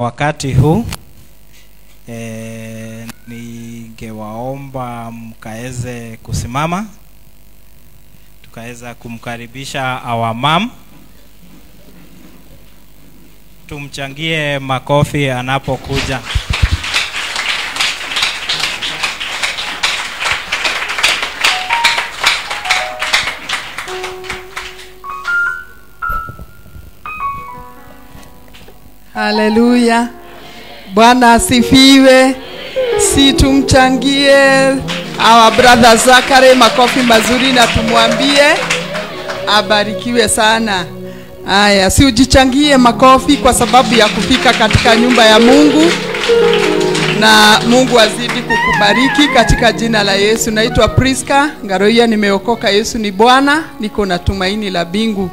Wakati huu ningewaomba mkaeze kusimama tukaweza kumkaribisha our mom. Tumchangie makofi anapokuja. Haleluya. Bwana asifiwe. Si tumchangie our brother Zakare makofi mazuri na tumwambie abarikiwe sana. Haya, si ujichangie makofi kwa sababu ya kufika katika nyumba ya Mungu, na Mungu azidi kukubariki katika jina la Yesu. Naitwa Priska Ngaroia, nimeokoka. Yesu ni Bwana, niko na tumaini la mbingu.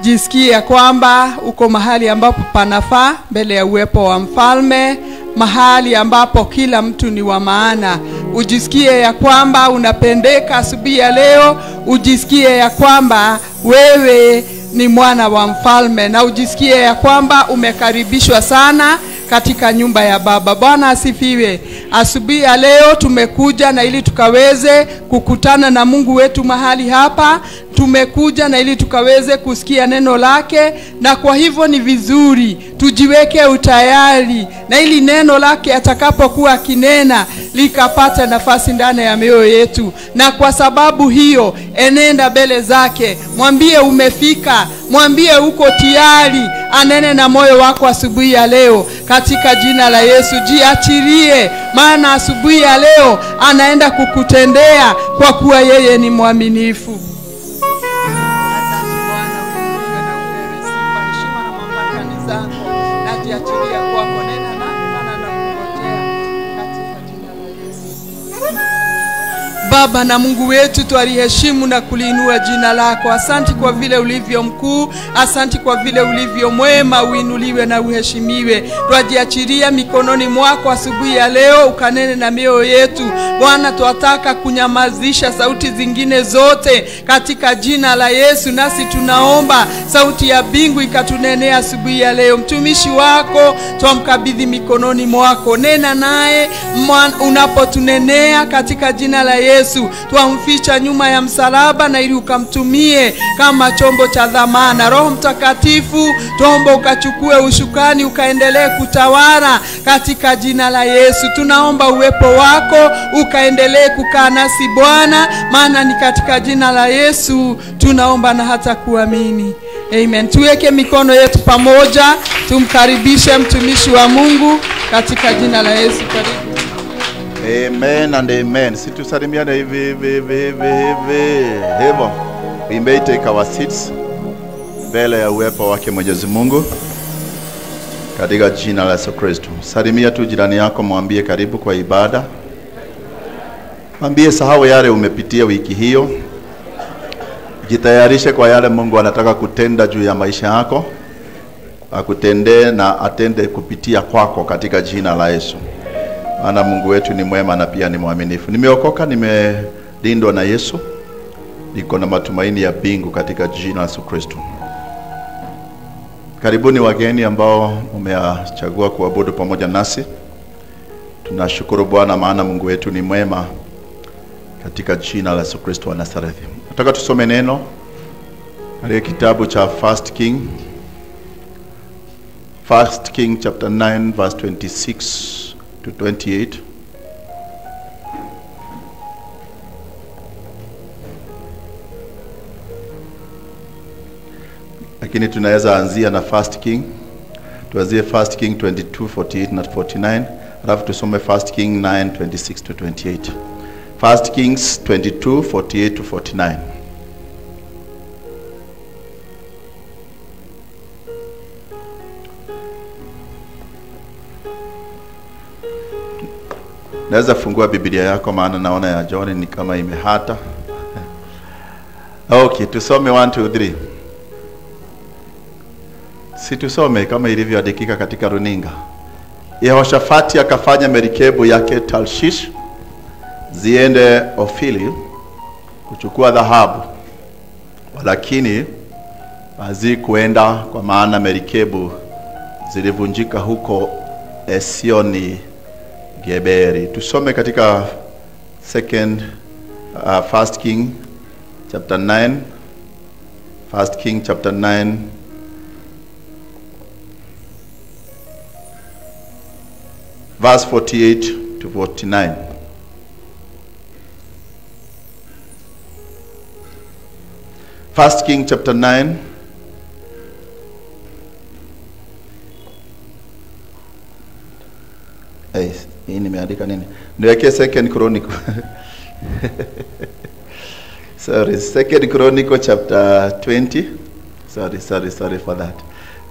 Jisikie kwamba uko mahali ambapo panafaa mbele ya uwepo wa mfalme, mahali ambapo kila mtu ni wa maana. Ujisikie ya kwamba unapendeka asubuhi ya leo, ujisikie ya kwamba wewe ni mwana wa mfalme, na ujisikie ya kwamba umekaribishwa sana katika nyumba ya Baba. Bwana asifiwe. Asubuhi ya leo tumekuja na ili tukaweze kukutana na Mungu wetu mahali hapa. Tumekuja na ili tukaweze kusikia neno lake, na kwa hivyo ni vizuri tujiweke utayari na ili neno lake atakapokuwa kinena likapata nafasi ndani ya mioyo yetu. Na kwa sababu hiyo enenda mbele zake, mwambie umefika, mwambie uko tayari, anene na moyo wako asubuhi ya leo katika jina la Yesu. Jiachirie, maana asubuhi ya leo anaenda kukutendea kwa kuwa yeye ni mwaminifu. Baba na Mungu wetu, twaliheshimu na kuliinua jina lako. Asante kwa vile ulivyo mkuu, asante kwa vile ulivyo mwema. Uinuliwe na uheshimiwe. Twajiachiria mikononi mwako asubuhi ya leo, ukanene na mioyo yetu. Bwana, twataka kunyamazisha sauti zingine zote katika jina la Yesu, nasi tunaomba sauti ya mbingu ikatunenea asubuhi ya leo. Mtumishi wako twamkabidhi mikononi mwako, nena naye unapotunenea katika jina la Yesu. Twamficha nyuma ya msalaba na ili ukamtumie kama chombo cha dhamana. Roho Mtakatifu, tuomba ukachukue ushukani, ukaendelee kutawala katika jina la Yesu. Tunaomba uwepo wako ukaendelee kukaa nasi Bwana, maana ni katika jina la Yesu tunaomba na hata kuamini. Amen. Tuweke mikono yetu pamoja, tumkaribishe mtumishi wa Mungu katika jina la Yesu. Karibu. Amen and amen. Situsalimiane hivi. Hivyo, we may take our seats mbele ya uwepo wake Mwenyezi Mungu katika jina la Yesu Kristo. Salimia tu jirani yako, mwambie karibu kwa ibada. Mwambie sahau yale umepitia wiki hiyo. Jitayarishe kwa yale Mungu anataka kutenda juu ya maisha yako. Akutendee na atende kupitia kwako katika jina la Yesu. Maana Mungu wetu ni mwema na pia ni mwaminifu. Nimeokoka, nimelindwa na Yesu. Niko na matumaini ya mbingu katika jina la Yesu Kristo. Karibuni wageni ambao umechagua kuabudu pamoja nasi. Tunashukuru Bwana, maana Mungu wetu ni mwema katika jina la Yesu Kristo wa Nazareti. Nataka tusome neno katika kitabu cha 1 King chapter 9 verse 26 to 28. Lakini tunaweza anzia na 1 King. Tuanzie 1 King 22:48 na 49, alafu tusome 1 King 9:26 to 28. 1 Kings 22:48 to 49. Naweza fungua Biblia yako, maana naona ya John ni kama imehata. Okay, tusome 1 2 3. Si tusome kama ilivyoandikika katika runinga. Yehoshafati akafanya merikebu yake Tarshish ziende Ofili kuchukua dhahabu, lakini hazikuenda kwa maana merikebu zilivunjika huko Esioni Geberi. Tusome katika First King chapter 9. First King chapter 9 verse 48 to 49. First King chapter 9 hii nimeandika nini? Niweke Second Chronicle. Sorry, Second Chronicle chapter 20. Sorry for that.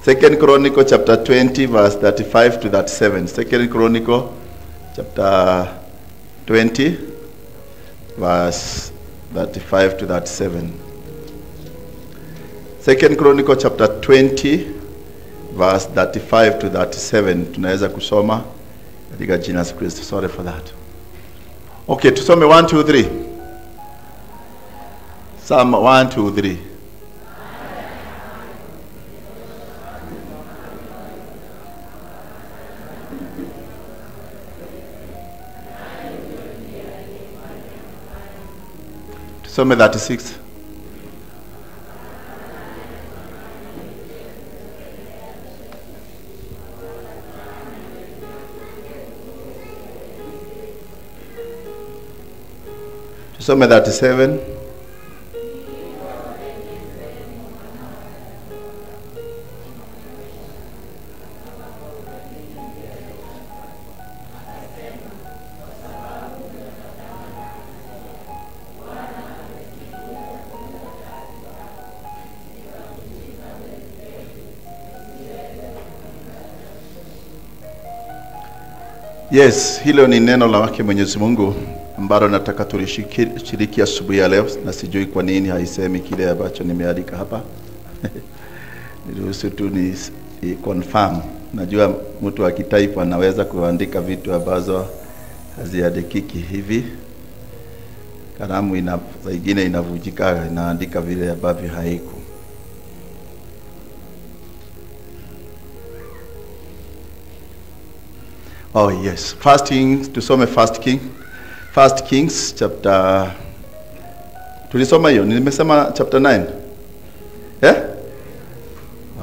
Second Chronicle chapter 20 verse 35 to 37. Second Chronicle chapter 20 verse 35 to 37. Second Chronicle chapter 20 verse 35 to 37. Tunaweza kusoma katika jina la Kristo. Sorry for that. Okay, tusome 1 2 3. Psalm 1 2 3. Tusome 36. Tusome 37. Yes, hilo ni neno la wake Mwenyezi Mungu ambalo nataka tulishiriki asubuhi ya leo, na sijui kwa nini haisemi kile ambacho nimeandika hapa. Niruhusu tu ni confirm. Najua mtu akitype anaweza kuandika vitu ambazo haziandikiki hivi. Kalamu zingine inavujika, inaandika vile ambavyo haiko. Oh yes, tusome First Kings chapter, tulisoma hiyo, nimesema chapter 9.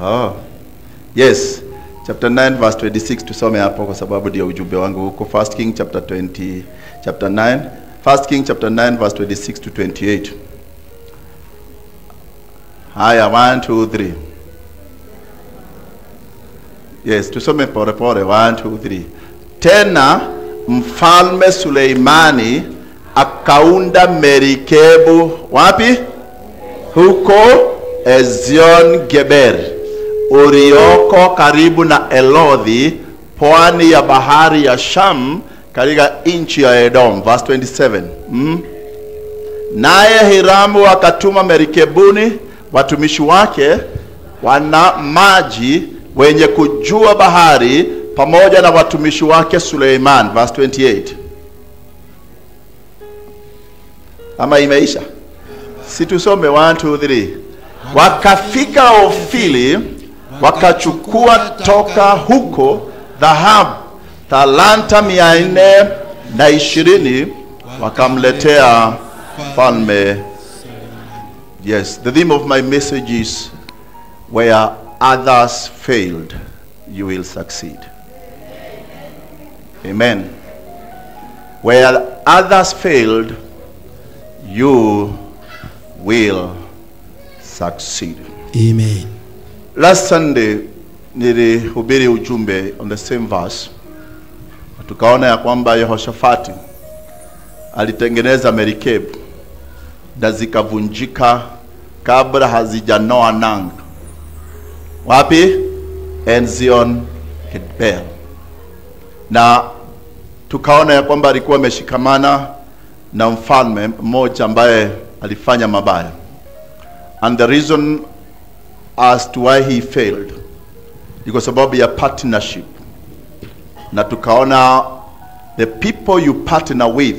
Oh yes, chapter 9 verse 26. Tusome hapo kwa sababu ndio ujumbe wangu huko. First King chapter 9 verse 26 to 28. Haya, 1 2 3. Yes, tusome pole 1 2 3. Tena mfalme Suleimani akaunda merikebu wapi? Huko Ezion Geber, ulioko karibu na Elodhi, pwani ya bahari ya Sham, katika nchi ya Edom. Verse 27. Naye Hiramu akatuma merikebuni watumishi wake wana maji wenye kujua bahari, pamoja na watumishi wake Suleiman. Verse 28. Ama imeisha? Situsome 1 2 3. Wakafika Ofili, wakachukua toka huko dhahabu talanta 420, wakamletea mfalme. Yes, the theme of my message is where others failed, you will succeed. Amen. Where others failed, you will succeed. Amen. Last Sunday nilihubiri ujumbe on the same verse. Tukaona ya kwamba Yehoshafati alitengeneza merikebu na zikavunjika kabla hazijanoa nanga. Wapi? Ezion Geber. Na tukaona ya kwamba alikuwa ameshikamana na mfalme mmoja ambaye alifanya mabaya. And the reason as to why he failed ni kwa sababu ya partnership. Na tukaona the people you partner with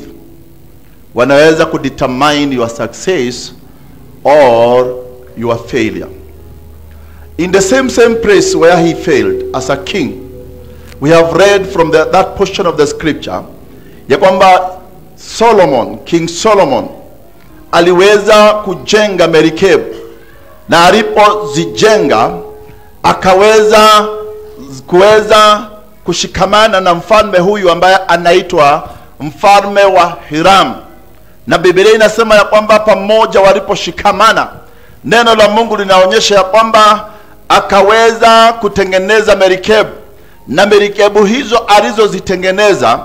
wanaweza kudetermine your success or your failure. in the same place where he failed as a king. We have read from that portion of the scripture ya kwamba King Solomon aliweza kujenga merikebu, na alipozijenga akaweza kushikamana na mfalme huyu ambaye anaitwa mfalme wa Hiram. Na Biblia inasema ya kwamba pamoja waliposhikamana, neno la Mungu linaonyesha ya kwamba akaweza kutengeneza merikebu, na merikebu hizo alizozitengeneza,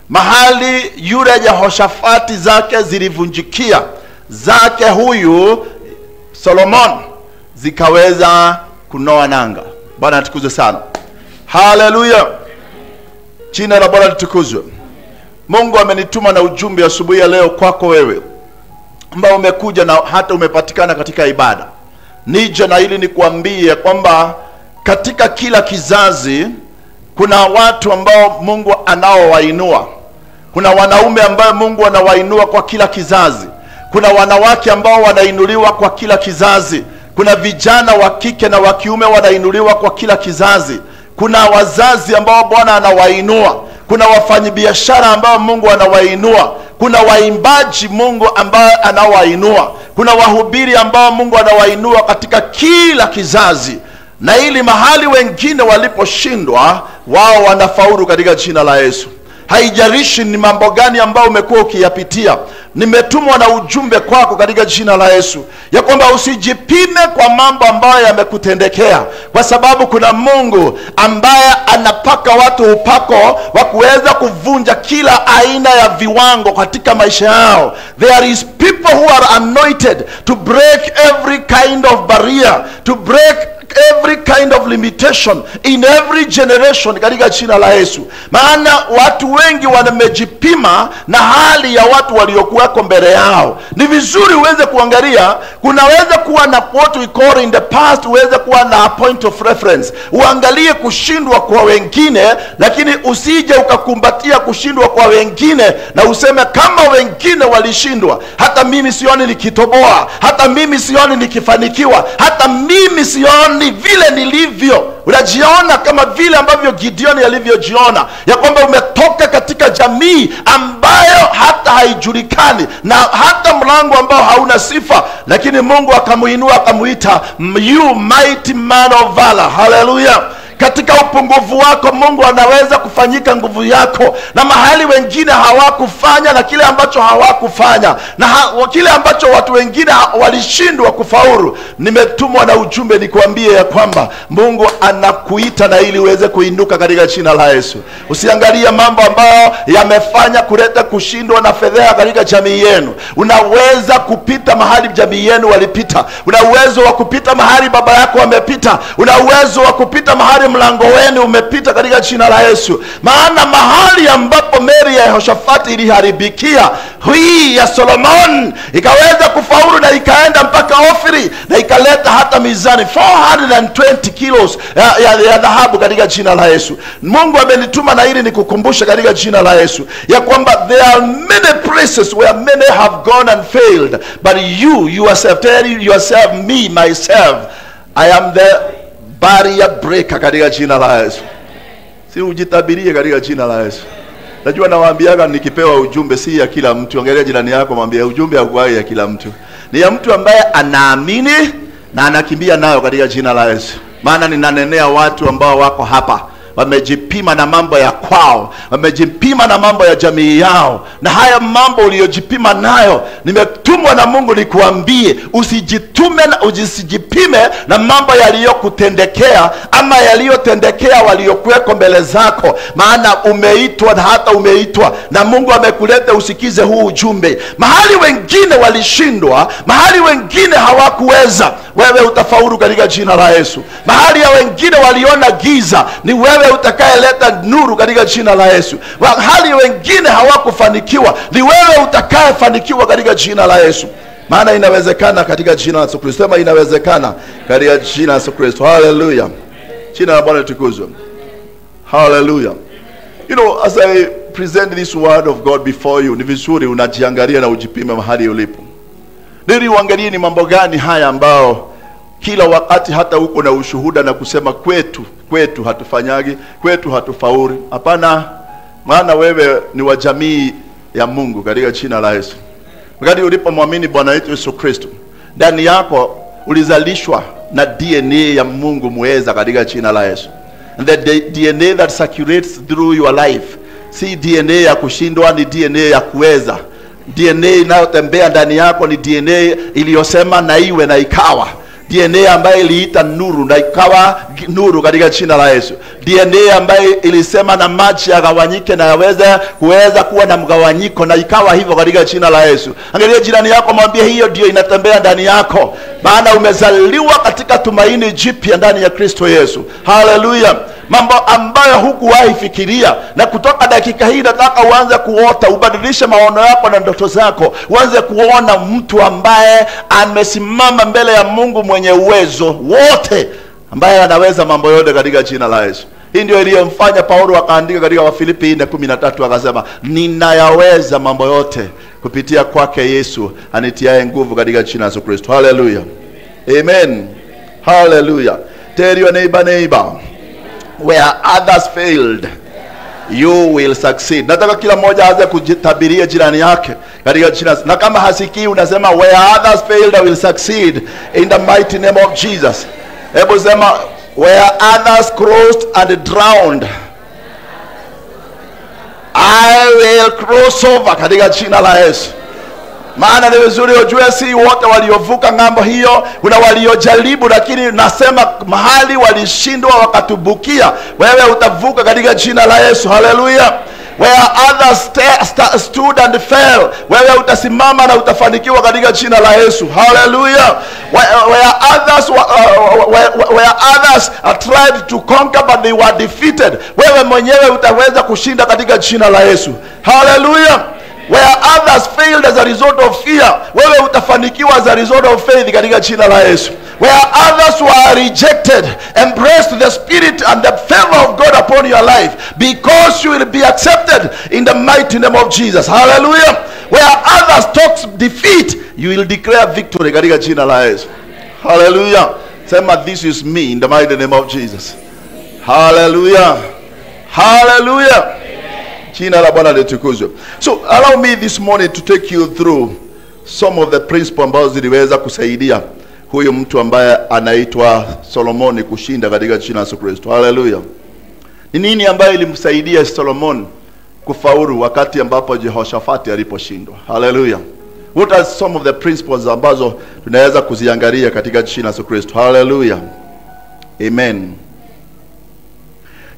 mahali yule Yehoshafati zake zilivunjikia, zake huyu Solomon zikaweza kunoa nanga. Bwana atukuzwe sana. Haleluya. Jina la Bwana litukuzwe. Mungu amenituma na ujumbe asubuhi ya leo kwako wewe ambao umekuja na hata umepatikana katika ibada. Nije na ili nikuambie kwamba katika kila kizazi kuna watu ambao Mungu anaowainua. Kuna wanaume ambao Mungu anawainua kwa kila kizazi. Kuna wanawake ambao wanainuliwa kwa kila kizazi. Kuna vijana wa kike na wa kiume wanainuliwa kwa kila kizazi. Kuna wazazi ambao Bwana anawainua. Kuna wafanyabiashara ambao Mungu anawainua. Kuna waimbaji Mungu ambao anawainua. Kuna wahubiri ambao Mungu anawainua katika kila kizazi. Na ili mahali wengine waliposhindwa, wao wanafaulu katika jina la Yesu. Haijalishi ni mambo gani ambao umekuwa ukiyapitia, nimetumwa na ujumbe kwako katika jina la Yesu ya kwamba usijipime kwa mambo ambayo yamekutendekea, kwa sababu kuna Mungu ambaye anapaka watu upako wa kuweza kuvunja kila aina ya viwango katika maisha yao. There is people who are anointed to break every kind of barrier, to break every kind of limitation in every generation katika jina la Yesu. Maana watu wengi wamejipima na hali ya watu waliokuwako mbele yao. Ni vizuri uweze kuangalia, kunaweza kuwa na what we call in the past, uweze kuwa na point of reference. Uangalie kushindwa kwa wengine, lakini usije ukakumbatia kushindwa kwa wengine na useme kama wengine walishindwa, hata mimi sioni nikitoboa, hata mimi sioni nikifanikiwa, hata mimi sioni vile nilivyo. Unajiona kama vile ambavyo Gideon alivyojiona, ya kwamba umetoka katika jamii ambayo hata haijulikani na hata mlango ambao hauna sifa, lakini Mungu akamuinua akamuita you mighty man of valor. Hallelujah. Katika upungufu wako Mungu anaweza kufanyika nguvu yako, na mahali wengine hawakufanya, na kile ambacho hawakufanya na kile ambacho watu wengine walishindwa kufaulu. Nimetumwa na ujumbe nikuambie ya kwamba Mungu anakuita na ili uweze kuinuka katika jina la Yesu. Usiangalie mambo ambayo yamefanya kuleta kushindwa na fedheha katika jamii yenu. Unaweza kupita mahali jamii yenu walipita. Una uwezo wa kupita mahali baba yako wamepita. Una uwezo wa kupita mahali mlango wenu umepita katika jina la Yesu. Maana mahali ambapo meli ya Yehoshafati iliharibikia, hii ya Solomon ikaweza kufaulu na ikaenda mpaka Ofiri na ikaleta hata mizani 420 kilos ya dhahabu katika jina la Yesu. Mungu amenituma na ili nikukumbusha katika jina la Yesu ya kwamba there are many places where many have gone and failed, but you yourself, tell yourself, me myself, I am the barrier breaker katika jina la Yesu. Si ujitabirie katika jina la Yesu. Najua nawaambiaga nikipewa ujumbe si ya kila mtu. Angalia jirani yako mwambie ujumbe haukuwahi ya kila mtu. Ni ya mtu ambaye anaamini na anakimbia nayo katika jina la Yesu. Maana ninanenea watu ambao wako hapa wamejipima na mambo ya kwao, wamejipima na mambo ya jamii yao, na haya mambo uliyojipima nayo nimetumwa na Mungu nikuambie usijitume na usijipime na mambo yaliyokutendekea ama yaliyotendekea waliokuweko mbele zako. Maana umeitwa na hata umeitwa na Mungu amekuleta usikize huu ujumbe. Mahali wengine walishindwa, mahali wengine hawakuweza, wewe utafaulu katika jina la Yesu. Mahali ya wengine waliona giza, ni wewe utakayeleta nuru katika jina la Yesu. Mahali wengine hawakufanikiwa, ni wewe utakayefanikiwa katika jina la Yesu. Maana inawezekana katika jina la Yesu Kristo. Sema inawezekana katika jina la Yesu Kristo. Hallelujah. Jina la Bwana litukuzwe. Hallelujah. You know, as I present this word of God before you, ni vizuri unajiangalia na ujipime mahali ulipo. Nili uangalie ni mambo gani haya ambao kila wakati hata uko na ushuhuda na kusema kwetu hatufanyagi, kwetu hatufauri. Hapana, maana wewe ni wa jamii ya Mungu katika jina la Yesu. Wakati ulipomwamini Bwana wetu Yesu Kristo, ndani yako ulizalishwa na DNA ya Mungu muweza katika jina la Yesu. And the DNA that circulates through your life, si DNA ya kushindwa, ni DNA ya kuweza. DNA inayotembea ndani yako ni DNA iliyosema na iwe na ikawa. DNA ambayo iliita nuru na ikawa nuru katika jina la Yesu. DNA ambayo ilisema na maji yagawanyike na kuweza kuwa na mgawanyiko na ikawa hivyo katika jina la Yesu. Angalia jirani yako, mwambie hiyo ndio inatembea ndani yako, maana umezaliwa katika tumaini jipya ndani ya Kristo Yesu. Hallelujah. Mambo ambayo hukuwahi fikiria, na kutoka dakika hii nataka uanze kuota, ubadilishe maono yako na ndoto zako, uanze kuona mtu ambaye amesimama mbele ya Mungu mwenye uwezo wote, ambaye anaweza mambo yote katika jina la Yesu. Hii ndio iliyomfanya Paulo akaandika katika Wafilipi 4:13 akasema, ninayaweza mambo yote kupitia kwake Yesu anitiaye nguvu katika jina la Yesu Kristo. Hallelujah. Amen. Hallelujah. Tell your neighbor, where others failed, you will succeed. Nataka kila mmoja aanze kujitabiria jirani yake katika jina, na kama hasikii unasema where others failed, I will succeed in the mighty name of Jesus. Hebu sema, where others crossed and drowned, I will cross over katika jina la Yesu. Maana ni vizuri ujue si wote waliovuka ngambo hiyo, kuna waliojaribu, lakini nasema mahali walishindwa wakatubukia, wewe utavuka katika jina la Yesu. Hallelujah. Where others stood and fell, wewe utasimama na utafanikiwa katika jina la Yesu. Hallelujah. Where others tried to conquer but they were defeated, wewe mwenyewe utaweza kushinda katika jina la Yesu. Hallelujah. Where others failed as a result of fear, wewe utafanikiwa as a result of faith katika jina la Yesu. Where others were rejected, embrace the spirit and the favor of God upon your life, because you will be accepted in the mighty name of Jesus. Hallelujah. Where others talk defeat, you will declare victory katika jina la Yesu. Hallelujah. Sema, this is me in the mighty name of Jesus. Hallelujah. Hallelujah. Jina la Bwana litukuzwe. So allow me this morning to take you through some of the principles ambazo ziliweza kusaidia huyu mtu ambaye anaitwa Solomoni kushinda katika jina la Yesu Kristo. Hallelujah. Ni nini ambayo ilimsaidia Solomon kufaulu wakati ambapo Jehoshafati aliposhindwa? Hallelujah. What are some of the principles ambazo tunaweza kuziangalia katika jina la Yesu Kristo? Hallelujah. Amen.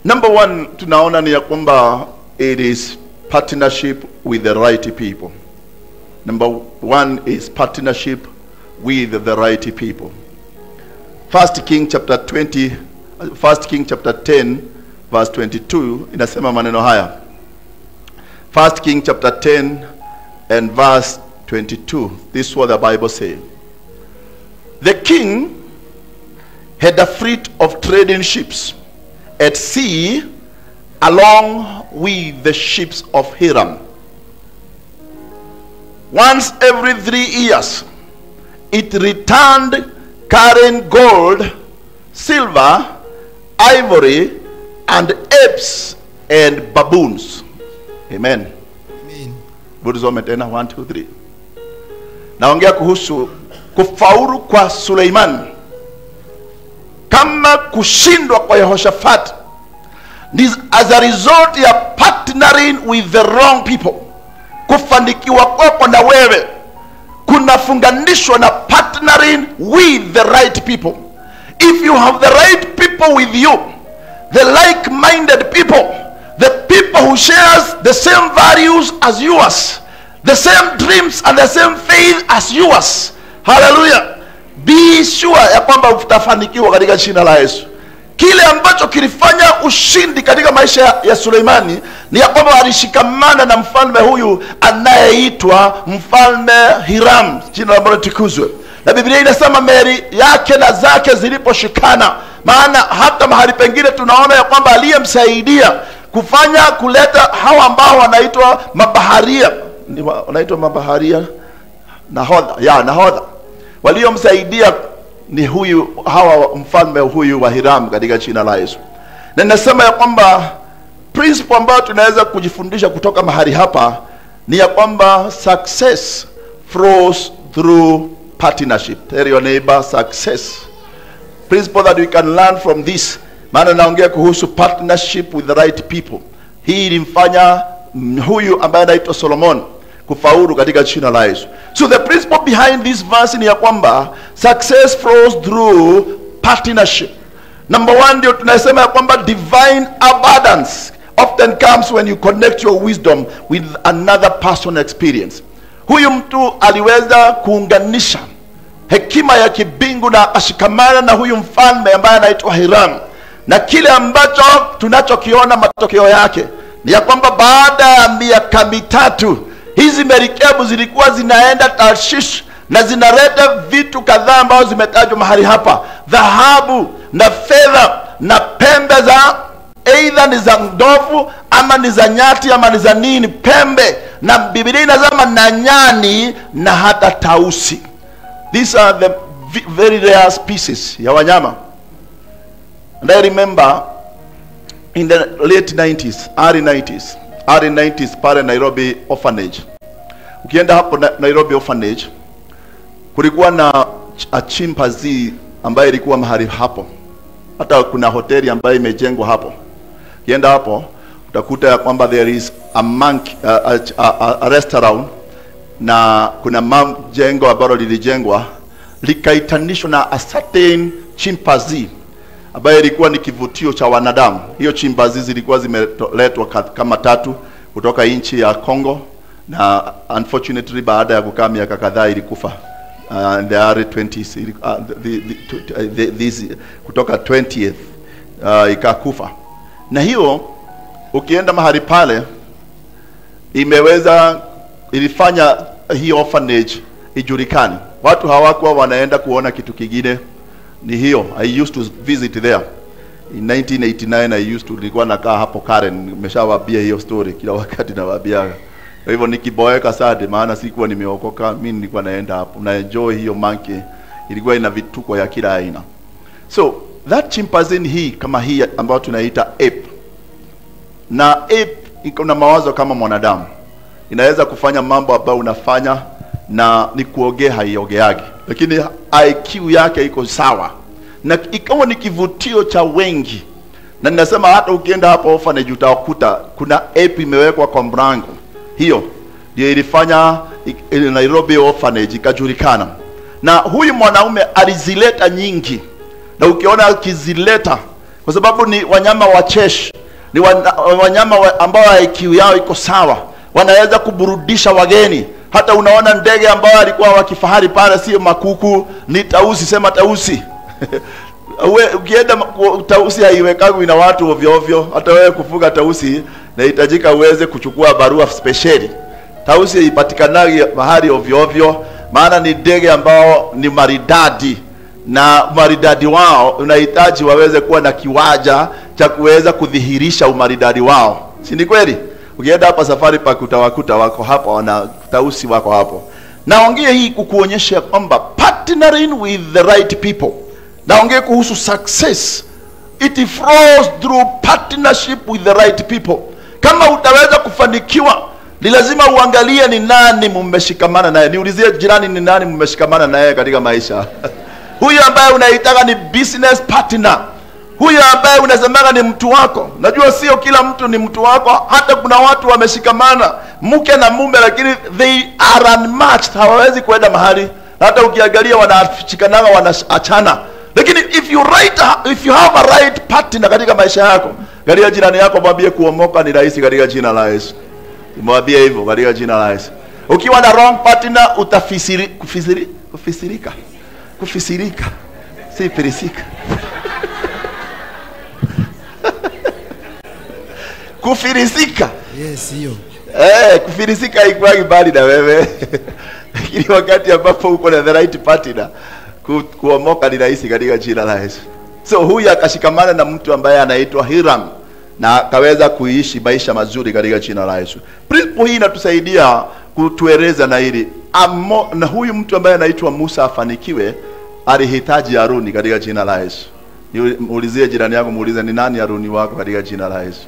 Number one, tunaona ni ya kwamba it is partnership with the right people. Number one is partnership with the right people. 1 King chapter 10 verse 22 inasema maneno haya. 1 King chapter 10 and verse 22. This is what the Bible says. The king had a fleet of trading ships at sea along with the ships of Hiram. Once every 3 years, it returned carrying gold, silver, ivory, and apes and baboons. Amen. Amen. Burisome tena 1, 2, 3. Naongea kuhusu kufaulu kwa Suleiman kama kushindwa kwa Yehoshafati. This as a result ya partnering with the wrong people. Kufanikiwa kwako na wewe kunafunganishwa na partnering with the right people. If you have the right people with you, the like-minded people, the people who shares the same values as yours, the same dreams and the same faith as yours, hallelujah, be sure ya kwamba utafanikiwa katika jina la Yesu. Kile ambacho kilifanya ushindi katika maisha ya Suleimani ni ya kwamba alishikamana na mfalme huyu anayeitwa mfalme Hiram. Jina la Bwana litukuzwe. Na Biblia inasema meli yake na zake ziliposhikana, maana hata mahali pengine tunaona ya kwamba aliyemsaidia kuleta hawa ambao wanaitwa mabaharia, wanaitwa mabaharia, nahodha, nahodha, waliomsaidia ni hawa mfalme huyu wa Hiram katika jina la Yesu. Na ninasema ya kwamba principle ambayo tunaweza kujifundisha kutoka mahali hapa ni ya kwamba success flows through partnership. Tell your neighbor, success. Principle that we can learn from this. Maana naongea kuhusu partnership with the right people. Hii ilimfanya huyu ambaye anaitwa Solomon kufaulu katika jina la Yesu. So the principle behind this verse ni ya kwamba success flows through partnership. Number one, ndio tunasema ya kwamba divine abundance often comes when you connect your wisdom with another person's experience. Huyu mtu aliweza kuunganisha hekima ya kibingu na ashikamana na huyu mfalme ambaye anaitwa Hiram. Na kile ambacho tunachokiona matokeo yake ni ya kwamba baada ya miaka mitatu hizi merikebu zilikuwa zinaenda Tarshish na zinaleta vitu kadhaa ambazo zimetajwa mahali hapa. Dhahabu na fedha na pembe za either ni za ndovu ama ni za nyati ama ni za nini, pembe, na Biblia inasema na nyani na hata tausi. These are the very rare species ya wanyama. And I remember in the late 90s, early 90s pale Nairobi Orphanage. Ukienda hapo Nairobi Orphanage, kulikuwa na a chimpanzee ambaye ilikuwa mahali hapo. Hata kuna hoteli ambayo imejengwa hapo. Ukienda hapo utakuta ya kwamba there is a monkey, a restaurant, na kuna jengo ambalo lilijengwa likaitanishwa na a certain chimpanzee ambaye ilikuwa ni kivutio cha wanadamu. Hiyo chimpanzee zilikuwa zimeletwa kama 3 kutoka nchi ya Congo, na unfortunately baada ya kukaa miaka kadhaa ilikufa. In the early 20s kutoka 20th ikakufa. Na hiyo ukienda mahali pale ilifanya hii orphanage ijulikane. Watu hawakuwa wanaenda kuona kitu kingine, ni hiyo. I used to visit there in 1989. nilikuwa nakaa hapo Karen. Nimeshawaambia hiyo story kila wakati nawaambia. Kwa hivyo nikiboeka sana, maana sikuwa nimeokoka, mimi nilikuwa naenda hapo na enjoy hiyo monkey. Ilikuwa ina vituko ya kila aina. So that chimpanzee hii kama hii ambayo tunaita ape, na ape iko na mawazo kama mwanadamu. Inaweza kufanya mambo ambayo unafanya, na ni kuogea haiogeagi, lakini IQ yake iko sawa, na ikawa ni kivutio cha wengi. Na ninasema hata ukienda hapo orphanage utakuta kuna ape imewekwa kwa mlango. Hiyo ndio ilifanya Nairobi Orphanage ikajulikana. Na huyu mwanaume alizileta nyingi, na ukiona akizileta kwa sababu ni wanyama wacheshi, ni wanyama ambao IQ yao iko sawa, wanaweza kuburudisha wageni. Hata unaona ndege ambao alikuwa wakifahari pale, sio makuku, ni tausi. Sema tausi. Ukienda tausi haiwekagwi na watu ovyo ovyo. Hata wewe kufuga tausi nahitajika uweze kuchukua barua speciali. Tausi haipatikanaje mahali ovyo ovyo, maana ni ndege ambao ni maridadi, na maridadi wao unahitaji waweze kuwa na kiwaja cha kuweza kudhihirisha umaridadi wao. Si ni kweli? Ukienda hapa Safari Park utawakuta wako hapa, wana tausi wako hapo. Naongea hii kukuonyesha kwamba partnering with the right people. Naongea kuhusu success. It flows through partnership with the right people. Kama utaweza kufanikiwa, ni lazima uangalie ni nani mmeshikamana naye. Niulizie jirani, ni nani mmeshikamana naye katika maisha? Huyu ambaye unaitaka ni business partner. Huyu ambaye unasemaga ni mtu wako. Najua sio kila mtu ni mtu wako. Hata kuna watu wameshikamana mke na mume, lakini they are unmatched, hawawezi kwenda mahali. Hata ukiangalia wanashikanaga wanaachana. Lakini if you have a right partner katika maisha yako, galia jirani yako mwambie kuomoka ni rahisi katika jina la Yesu. Mwambie hivyo katika jina la Yesu. Ukiwa na wrong partner kufisirika. Si firisika. Kufirisika. Yes, hiyo. Kufirisika haikuwa bali na wewe. Lakini wakati ambapo uko na the right partner, kuomoka ni rahisi katika jina la Yesu. So huyu akashikamana na mtu ambaye anaitwa Hiram, na akaweza kuishi maisha mazuri katika jina la Yesu. Principle hii inatusaidia kutueleza na hili na huyu mtu ambaye anaitwa Musa afanikiwe, alihitaji Haruni katika jina la Yesu. Muulizie jirani yako, muulize ni nani Haruni wako katika jina la Yesu.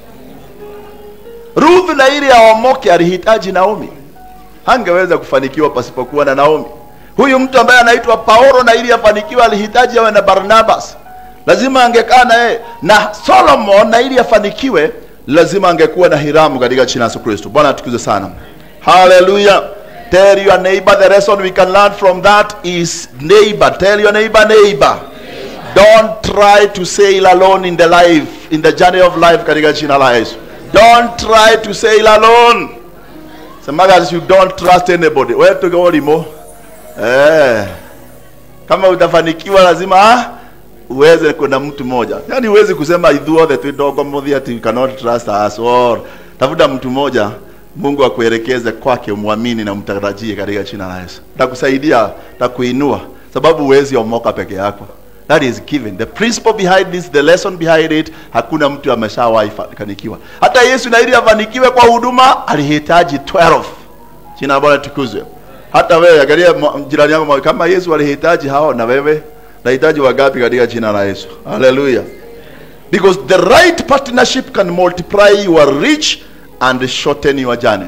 Ruth na ili aomoke alihitaji Naomi. Hangeweza kufanikiwa pasipokuwa na Naomi. Huyu mtu ambaye anaitwa Paulo na ili afanikiwe alihitaji awe na Barnabas. Lazima angekaa na yeye. Na Solomon na ili afanikiwe lazima angekuwa na Hiramu katika jina la Yesu Kristo. Bwana atukuzwe sana. Hallelujah. Tell your neighbor, the lesson we can learn from that is neighbor. Tell your neighbor, neighbor. Don't try to sail alone in the life, in the journey of life katika jina la Yesu. Don't try to sail alone. Semaga you don't trust anybody. Wewe tuko limo. Kama utafanikiwa lazima uweze kuna mtu mmoja. Yaani uweze kusema idhuo the dogo modhi ati you cannot trust us or tafuta mtu mmoja Mungu akuelekeze kwake, umwamini na umtarajie katika jina la Yesu. Atakusaidia, atakuinua sababu huwezi omoka peke yako. That is given. The principle behind this, the lesson behind it, hakuna mtu ameshawahi fanikiwa. Hata Yesu na ili afanikiwe kwa huduma alihitaji 12. Jina la Bwana tukuzwe. Hata wewe angalia jirani yako, kama Yesu alihitaji hao, na wewe unahitaji wangapi katika jina la Yesu? Hallelujah. Because the right partnership can multiply your reach and shorten your journey.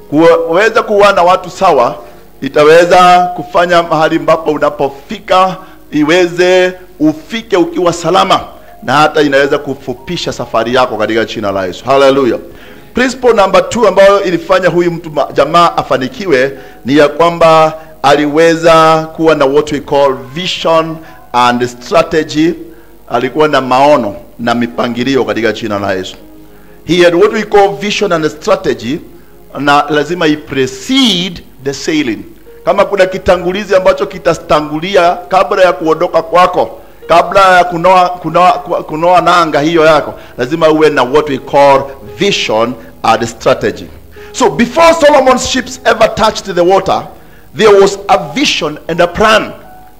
Kuweza kuwa na watu sawa itaweza kufanya mahali ambapo unapofika iweze ufike ukiwa salama, na hata inaweza kufupisha safari yako katika jina la Yesu. Hallelujah. Principle number 2 ambayo ilifanya huyu mtu jamaa afanikiwe ni ya kwamba aliweza kuwa na what we call vision and strategy. Alikuwa na maono na mipangilio katika jina la Yesu. He had what we call vision and strategy, na lazima precede the sailing. Kama kuna kitangulizi ambacho kitastangulia kabla ya kuondoka kwako, kabla ya kunoa nanga hiyo yako, lazima uwe na what we call vision and strategy. So before Solomon's ships ever touched the water, there was a vision and a plan.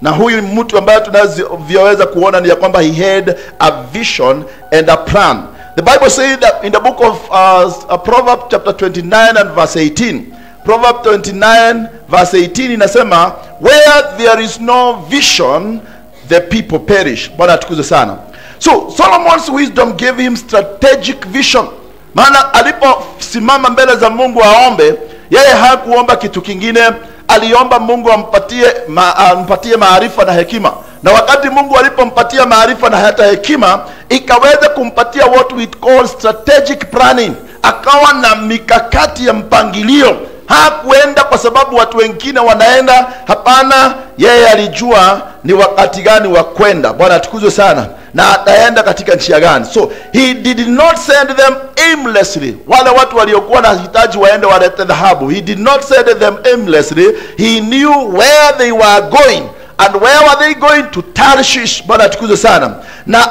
Na huyu mtu ambaye tunavyoweza kuona ni ya kwamba he had a vision and a plan. The Bible says that in the book of Proverbs chapter 29 and verse 18. Proverbs 29 verse 18 inasema, where there is no vision, the people perish. Bwana atukuzwe sana. So Solomon's wisdom gave him strategic vision. Maana aliposimama mbele za Mungu aombe, yeye hakuomba kitu kingine, aliomba Mungu ampatie maarifa na hekima. Na wakati Mungu alipompatia maarifa na hata hekima, ikaweza kumpatia what we call strategic planning. Akawa na mikakati ya mpangilio. Hakuenda kwa sababu watu wengine wanaenda, hapana, yeye alijua ni wakati gani wa kwenda. Bwana atukuzwe sana. Na ataenda katika njia gani. So he did not send them aimlessly. Wale watu waliokuwa na hitaji waende walete dhahabu, he did not send them aimlessly. He knew where they were going. And where were they going? To Tarshish. Bwana atukuzwe sana. Na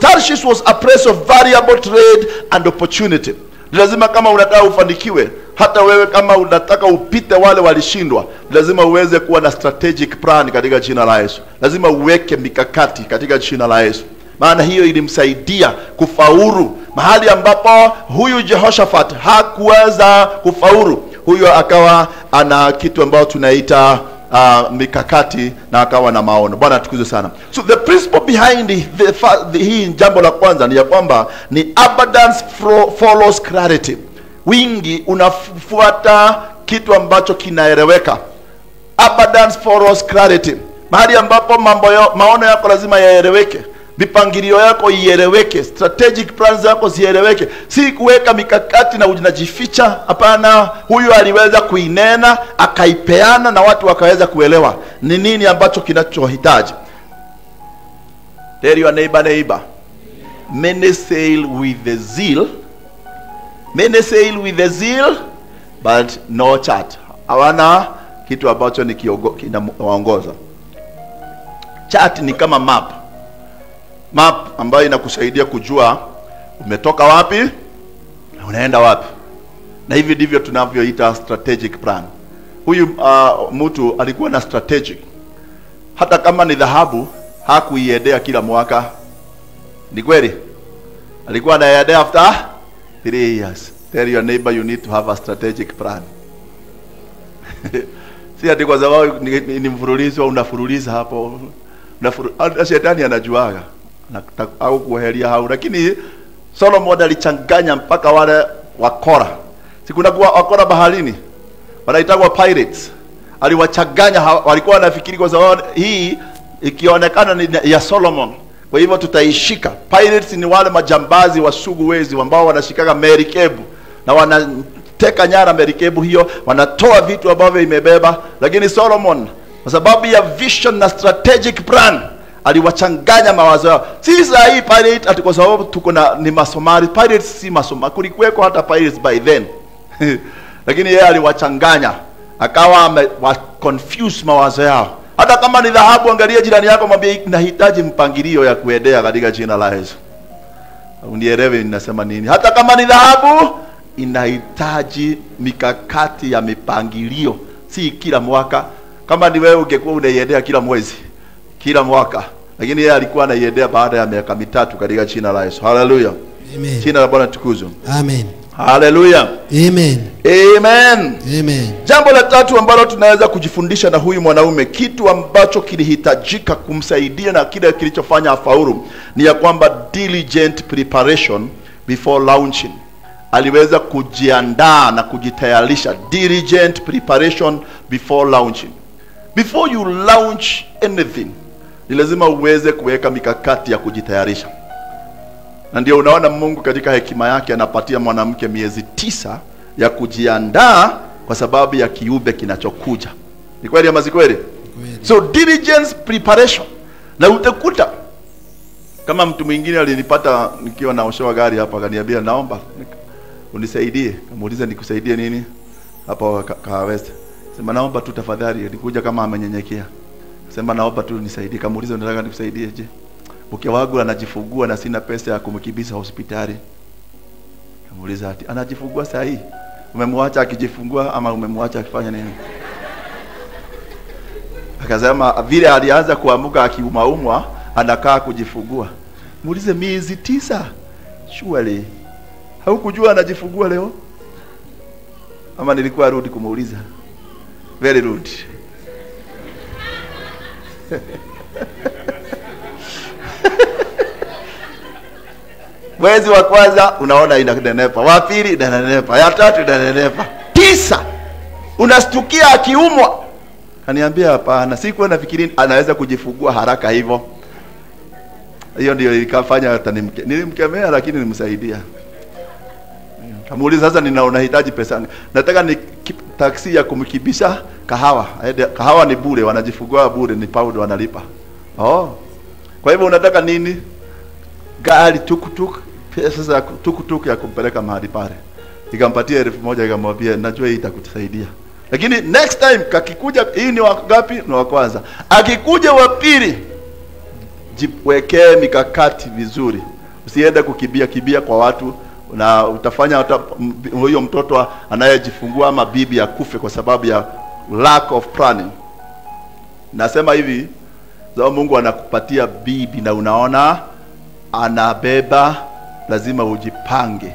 Tarshish was a place of variable trade and opportunity. Lazima kama unataka ufanikiwe, hata wewe kama unataka upite wale walishindwa, lazima uweze kuwa na strategic plan katika jina la Yesu. Lazima uweke mikakati katika jina la Yesu. Maana hiyo ilimsaidia kufaulu mahali ambapo huyu Jehoshaphat hakuweza kufaulu. Huyo akawa ana kitu ambao tunaita mikakati na akawa na maono. Bwana atukuzwe sana. So the principle behind hii jambo la kwanza ni ya kwamba ni abundance follows clarity. Wingi unafuata kitu ambacho kinaeleweka. Abundance follows clarity. Mahali ambapo maono yako lazima yaeleweke, mipangilio yako ieleweke, strategic plans zako zieleweke. Si kuweka mikakati na unajificha, hapana. Huyu aliweza kuinena, akaipeana na watu wakaweza kuelewa ni nini ambacho kinachohitaji. Tell your neighbor. Many sail with the zeal. Many sail with the zeal, but no chart. Hawana kitu ambacho ni kinawaongoza. Chart ni kama map ambayo inakusaidia kujua umetoka wapi na unaenda wapi. Na hivi ndivyo tunavyoita strategic plan. Huyu mtu alikuwa na strategic. Hata kama ni dhahabu hakuiendea kila mwaka. Ni kweli? Alikuwa anaendea after 3 years. Tell your neighbor you need to have a strategic plan. Si ati kwa sababu ni mfululizo unafuruliza hapo. Shetani anajuaga au kuheria hao, lakini Solomon alichanganya mpaka wale wakora. Sikuna kuwa wakora baharini wanaitwa pirates. Aliwachanganya, walikuwa wanafikiri kwa sababu hii ikionekana ni ya Solomon, kwa hivyo tutaishika. Pirates ni wale majambazi wasugu wezi ambao wanashikaga merikebu na wanateka nyara merikebu hiyo, wanatoa vitu ambavyo imebeba. Lakini Solomon kwa sababu ya vision na strategic plan aliwachanganya mawazo yao. Si sahi pirate ati kwa sababu tuko na ni Masomali. Pirates si Masomali, kulikuweko hata pirates by then. Lakini yeye aliwachanganya, akawa wa confuse mawazo yao. Hata kama ni dhahabu, angalia jirani yako mwambie nahitaji mpangilio ya kuendea katika jina la Yesu. Unielewe ninasema nini? Hata kama ni dhahabu inahitaji mikakati ya mipangilio, si kila mwaka. Kama ni wewe ungekuwa unaiendea kila mwezi, kila mwaka, lakini yeye alikuwa anaiendea baada ya miaka 3 katika jina la Yesu. Haleluya. Amen. Jina la Bwana tukuzwe. Amen. Haleluya. Amen. Amen. Amen. Jambo la tatu ambalo tunaweza kujifundisha na huyu mwanaume, kitu ambacho kilihitajika kumsaidia na kile kilichofanya afaulu, ni ya kwamba diligent preparation before launching. Aliweza kujiandaa na kujitayarisha. Diligent preparation before launching. Before you launch anything, ni lazima uweze kuweka mikakati ya kujitayarisha. Na ndio unaona Mungu katika hekima yake anapatia mwanamke miezi 9 ya kujiandaa kwa sababu ya kiumbe kinachokuja. Ni kweli ama si kweli? So diligence preparation. Na utakuta kama mtu mwingine alinipata nikiwa naoshoa gari hapa, akaniambia naomba unisaidie. Kamuuliza nikusaidie nini? Hapa Kawest. Sema naomba tu tafadhali, nikuja kama amenyenyekea. Sema naomba tu nisaidie. Kamuuliza unataka nikusaidie je? Mke wangu anajifungua na sina pesa ya kumkibisa hospitali. Kamuuliza ati anajifungua saa hii? Umemwacha akijifungua ama umemwacha akifanya nini? Akasema vile alianza kuamuka akiumaumwa anakaa kujifungua. Muulize miezi 9. Surely haukujua anajifungua leo? Ama nilikuwa rude kumuuliza? Very rude. Mwezi wa kwanza unaona inanenepa, wa pili inanenepa, ya tatu inanenepa, 9 unastukia akiumwa. Kaniambia hapana, sikuwa nafikiri anaweza kujifungua haraka hivyo. Hiyo ndio ikafanya hata nilimkemea, lakini nimsaidia. Kamuuliza sasa unahitaji pesa. Nataka ni taksi ya kumkibisha kahawa. Kahawa ni bure, wanajifungua bure, ni powder wanalipa. Oh. Kwa hivyo unataka nini? Gari tukutuk, pesa za tukutuk ya kumpeleka mahali pale. Nikampatia 1000, nikamwambia najua hii itakusaidia. Lakini next time kakikuja, hii ni wangapi? Ni wa kwanza. Akikuja wa pili, jiwekee mikakati vizuri. Usiende kibia kwa watu na utafanya huyo mtoto anayejifungua ama bibi akufe kwa sababu ya lack of planning. Nasema hivi, sababu Mungu anakupatia bibi na unaona anabeba, lazima ujipange.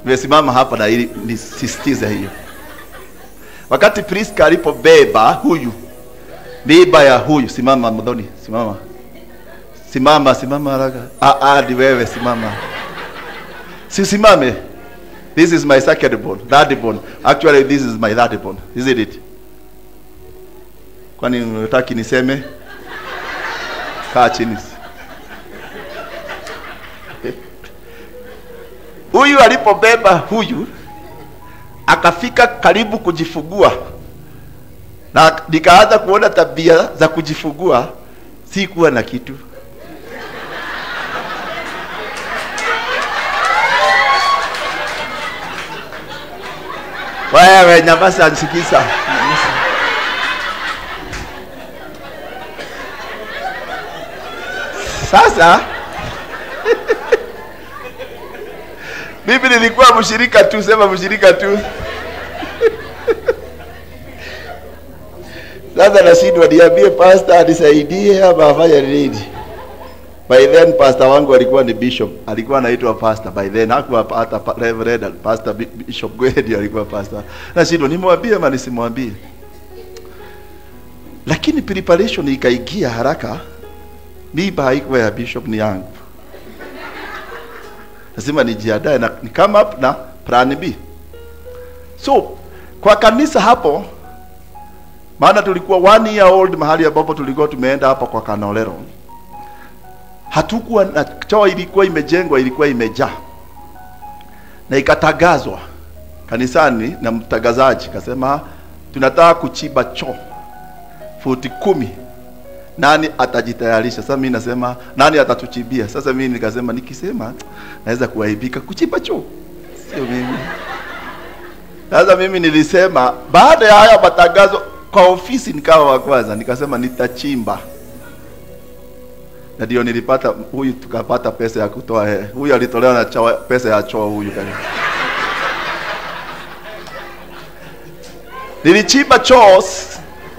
Nimesimama hapa na ili nisisitize hiyo. Wakati Priska alipobeba huyu, beba ya huyu, simama Mdhoni, simama. Simama haraka. Di wewe simama. Simame. This is my second born, third born. Actually this is my third born. Isn't it? Kwani unataka niseme? Kaa chini. Huyu alipobeba huyu, akafika karibu kujifungua. Na nikaanza kuona tabia za kujifungua, si kuwa na kitu. Wewe nyamaza nisikiza. Sasa mimi nilikuwa mshirika tu, sema mshirika tu. Sasa nashindwa niambie pastor anisaidie ama afanye nini. By then pastor wangu alikuwa ni bishop, alikuwa anaitwa pastor. By then hakuwa hata reverend, pastor bishop Gwedi alikuwa pastor. Na sio nimwambie ama nisimwambie. Lakini preparation ikaigia haraka. Mimi haikuwa ya bishop ni yangu. Lazima nijiandae na ni come up na plan B. So kwa kanisa hapo, maana tulikuwa 1 year old mahali ambapo tulikuwa tumeenda hapa kwa Kanolero. Hatukuwa na choo, ilikuwa imejengwa, ilikuwa imejaa. Na ikatagazwa kanisani na mtangazaji kasema tunataka kuchimba choo futi 10. Nani atajitayarisha? Sasa mimi nasema nani atatuchibia? Sasa mimi nikasema nikisema naweza kuaibika kuchimba choo. Sio mimi. Sasa mimi nilisema baada ya haya matangazo kwa ofisi nikawa wa kwanza nikasema nitachimba. Na ndio nilipata huyu, tukapata pesa ya kutoa. Huyu alitolewa na pesa ya choo huyu kanisa. Nilichimba choo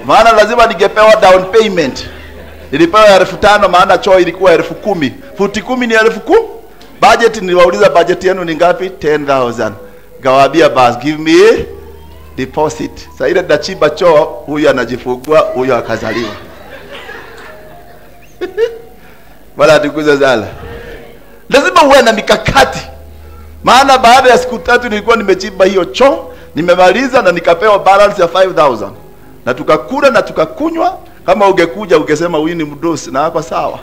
maana lazima ningepewa down payment. Nilipewa 5,000 maana choo ilikuwa 10,000. Futi 10 ni 10,000. Budget niliwauliza budget yenu ni ngapi? 10,000. Gawaambia bas give me deposit. Sasa ile nachimba choo, huyu anajifungua, huyu akazaliwa. Wala tukuza zala. Lazima uwe na mikakati. Maana baada ya siku 3 nilikuwa nimechimba hiyo choo, nimemaliza na nikapewa balance ya 5,000. Na tukakula na tukakunywa. Kama ungekuja ungesema huyu ni mdosi na hapa sawa.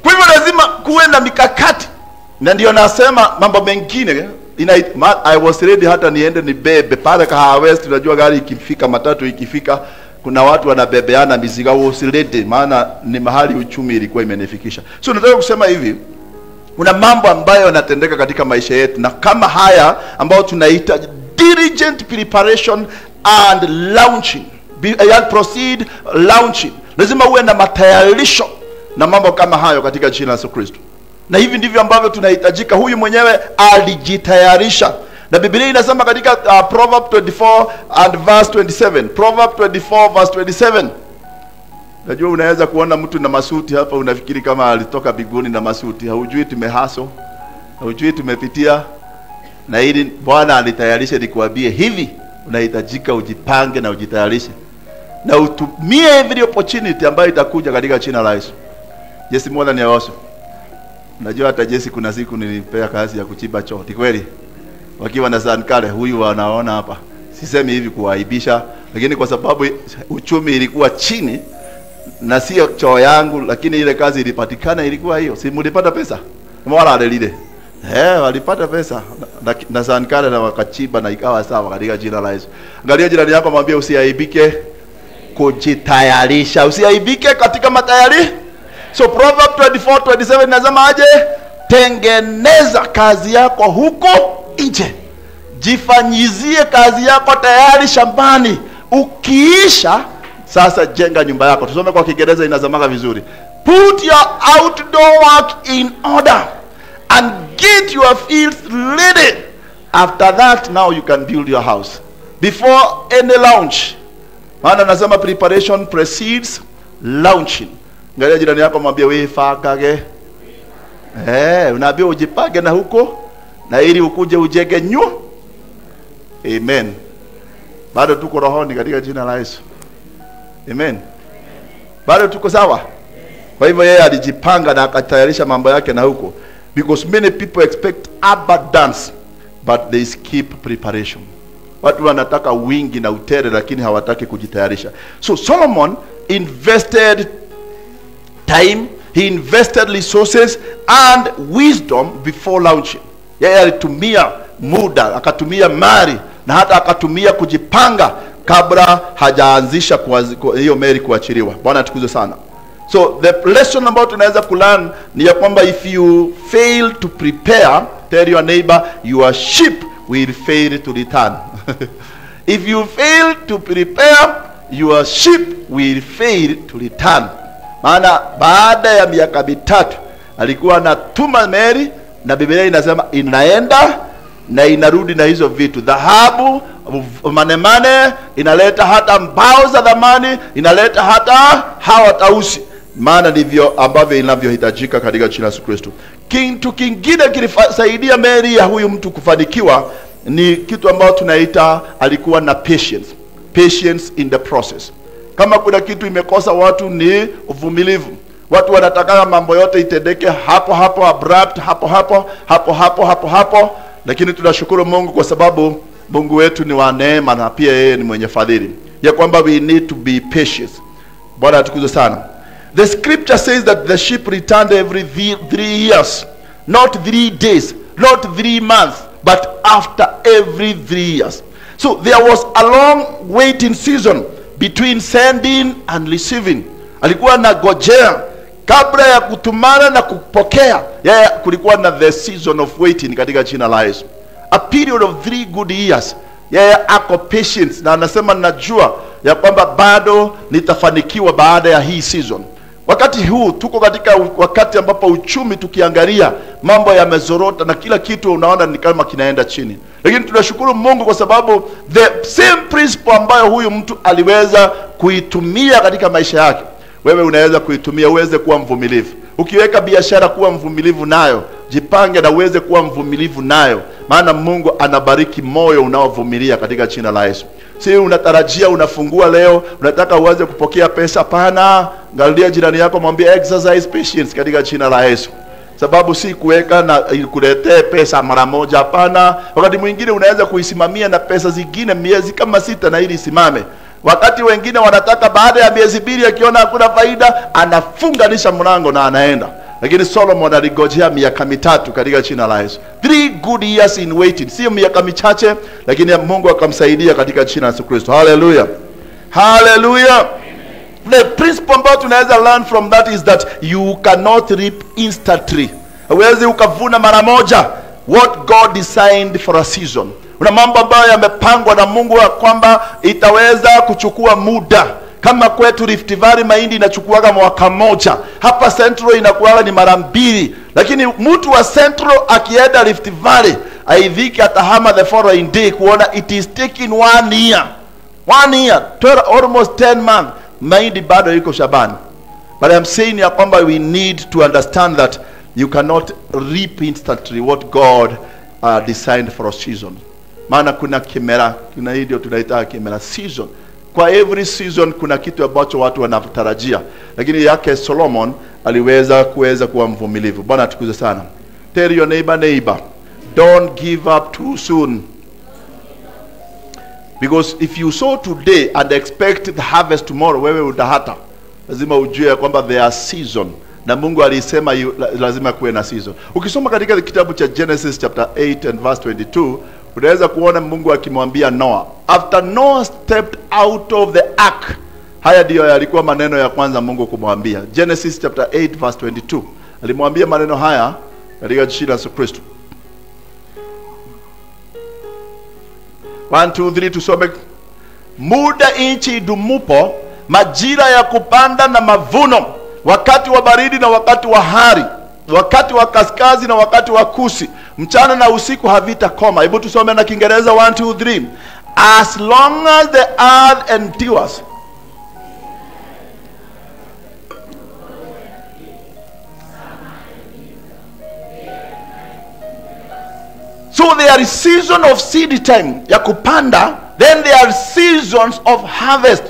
Kwa hivyo lazima kuwe na mikakati. Na ndio nasema mambo mengine I was ready hata niende ni bebe pale Kahawa West. Unajua gari ikifika, matatu ikifika, kuna watu wanabebeana mizigo. I was ready maana ni mahali uchumi ilikuwa imenifikisha. So nataka kusema hivi, kuna mambo ambayo yanatendeka katika maisha yetu, na kama haya ambayo tunaita diligent preparation and launching, proceed launching. Lazima uwe na matayarisho na mambo kama hayo katika jina la Yesu Kristo. Na hivi ndivyo ambavyo tunahitajika. Huyu mwenyewe alijitayarisha. Na Biblia inasema katika Proverbs 24 and verse 27. Proverbs 24 verse 27. Najua unaweza kuona mtu na masuti hapa unafikiri kama alitoka biguni na masuti. Haujui tumehaso. Haujui tumepitia. Na ili Bwana alitayarisha nikuambie hivi, unahitajika ujipange na ujitayarishe. Na utumie every opportunity ambayo itakuja katika jina la Yesu. Jesi mwana ni awaso. Najua hata Jesi kuna siku nilipea kazi ya kuchimba choo. Ni kweli? Wakiwa na Sankale huyu wanaona hapa. Sisemi hivi kuaibisha, lakini kwa sababu uchumi ilikuwa chini na sio choo yangu, lakini ile kazi ilipatikana ilikuwa hiyo. Si mlipata pesa? Mbona alilide? Walipata pesa na Sankale na wakachimba na ikawa sawa katika jina la Yesu. Angalia jirani yako, mwambie usiaibike kujitayarisha. Usiaibike katika matayari. So Proverbs 24:27 nasema aje? Tengeneza kazi yako huko nje. Jifanyizie kazi yako tayari shambani. Ukiisha sasa jenga nyumba yako. Tusome kwa Kiingereza inazamaga vizuri. Put your outdoor work in order and get your fields ready. After that now you can build your house. Before any launch. Maana nasema preparation precedes launching. Ngalia jirani yako, mwambie wewe fakage. Unaambia ujipage na huko na ili ukuje ujenge Amen. Bado tuko rohoni katika jina la Yesu. Amen. Bado tuko sawa. Kwa hivyo yeye alijipanga na akatayarisha mambo yake na huko. Because many people expect abundance but they skip preparation. Watu wanataka wingi na utere lakini hawataki kujitayarisha. So Solomon invested time, he invested resources and wisdom before launching. Yeye alitumia muda, akatumia mali na hata akatumia kujipanga kabla hajaanzisha hiyo meli kuachiliwa. Bwana atukuzwe sana. So the lesson about tunaweza kulearn ni ya kwamba if you fail to prepare, tell your neighbor your ship will fail to return. If you fail to prepare, your ship will fail to return. Maana baada ya miaka 3 alikuwa anatuma meli na Biblia inasema inaenda na inarudi na hizo vitu. Dhahabu, manemane, inaleta hata mbao za dhamani, inaleta hata hawa tausi. maana ndivyo ambavyo inavyohitajika katika jina la Yesu Kristo. Kitu kingine kilisaidia Mary ya huyu mtu kufanikiwa ni kitu ambao tunaita alikuwa na patience in the process. Kama kuna kitu imekosa watu ni uvumilivu. Watu wanataka mambo yote itendeke hapo abrupt, hapo, lakini tunashukuru Mungu kwa sababu Mungu wetu ni wa neema na pia yeye ni mwenye fadhili, ya kwamba we need to be patient. Bwana atukuzwe sana. The scripture says that the sheep returned every 3 years, not 3 days, not 3 months, but after every 3 years. So there was a long waiting season between sending and receiving. Alikuwa na gojea kabla ya kutumana na kupokea. Kulikuwa na the season of waiting katika jina la Yesu. A period of 3 good years. Ako patience na anasema najua ya kwamba bado nitafanikiwa baada ya hii season. Wakati huu tuko katika wakati ambapo uchumi tukiangalia mambo yamezorota na kila kitu unaona ni kama kinaenda chini. Lakini tunashukuru Mungu kwa sababu the same principle ambayo huyu mtu aliweza kuitumia katika maisha yake, wewe unaweza kuitumia uweze kuwa mvumilivu. Ukiweka biashara kuwa mvumilivu nayo, jipange na uweze kuwa mvumilivu nayo, maana Mungu anabariki moyo unaovumilia katika jina la Yesu. Si unatarajia unafungua leo, unataka uanze kupokea pesa, pana angalia jirani yako mwambie exercise patience katika jina la Yesu. Sababu si kuweka na kuletee pesa mara moja, hapana. Wakati mwingine unaweza kuisimamia na pesa zingine miezi kama 6 na ili isimame. Wakati wengine wanataka baada ya miezi 2 akiona hakuna faida, anafunganisha mlango na anaenda. Lakini Solomon aligojea miaka 3 katika jina la Yesu. 3 good years in waiting. Sio miaka michache, lakini Mungu akamsaidia katika jina la Yesu Kristo. Hallelujah. Hallelujah. The principle ambayo tunaweza learn from that is that you cannot reap instantly. Huwezi ukavuna mara moja what God designed for a season. Una mambo ambayo yamepangwa na Mungu ya kwamba itaweza kuchukua muda. Kama kwetu Rift Valley mahindi inachukuaga mwaka moja, hapa Central inakuwa ni mara 2. Lakini mtu wa Central akienda Rift Valley aidhiki atahama the following day kuona it is taking 1 year. 1 year, almost 10 months. Mahindi bado iko shambani. But I'm saying ya kwamba we need to understand that you cannot reap instantly what God designed for a season. Maana kuna kimera, kuna hiyo tunaita kimera season. Kwa every season kuna kitu ambacho watu wanatarajia. Lakini yake Solomon aliweza kuwa mvumilivu. Bwana atukuze sana. Tell your neighbor, don't give up too soon. Because if you sow today and expect the harvest tomorrow, wewe utahata. Lazima ujue kwamba there are season. Na Mungu alisema lazima kuwe na season. Ukisoma katika kitabu cha Genesis chapter 8 and verse 22, unaweza kuona Mungu akimwambia Noah. After Noah stepped out of the ark. Haya ndio yalikuwa maneno ya kwanza Mungu kumwambia. Genesis chapter 8 verse 22. Alimwambia maneno haya katika jina la Yesu Kristo. 1 2 3 tusome. Muda nchi idumupo, majira ya kupanda na mavuno, wakati wa baridi na wakati wa hari, wakati wa kaskazi na wakati wa kusi, mchana na usiku havitakoma. Hebu tusome na Kiingereza 1 2 3. As long as the earth endures. So there is season of seed time ya kupanda, then there are seasons of harvest.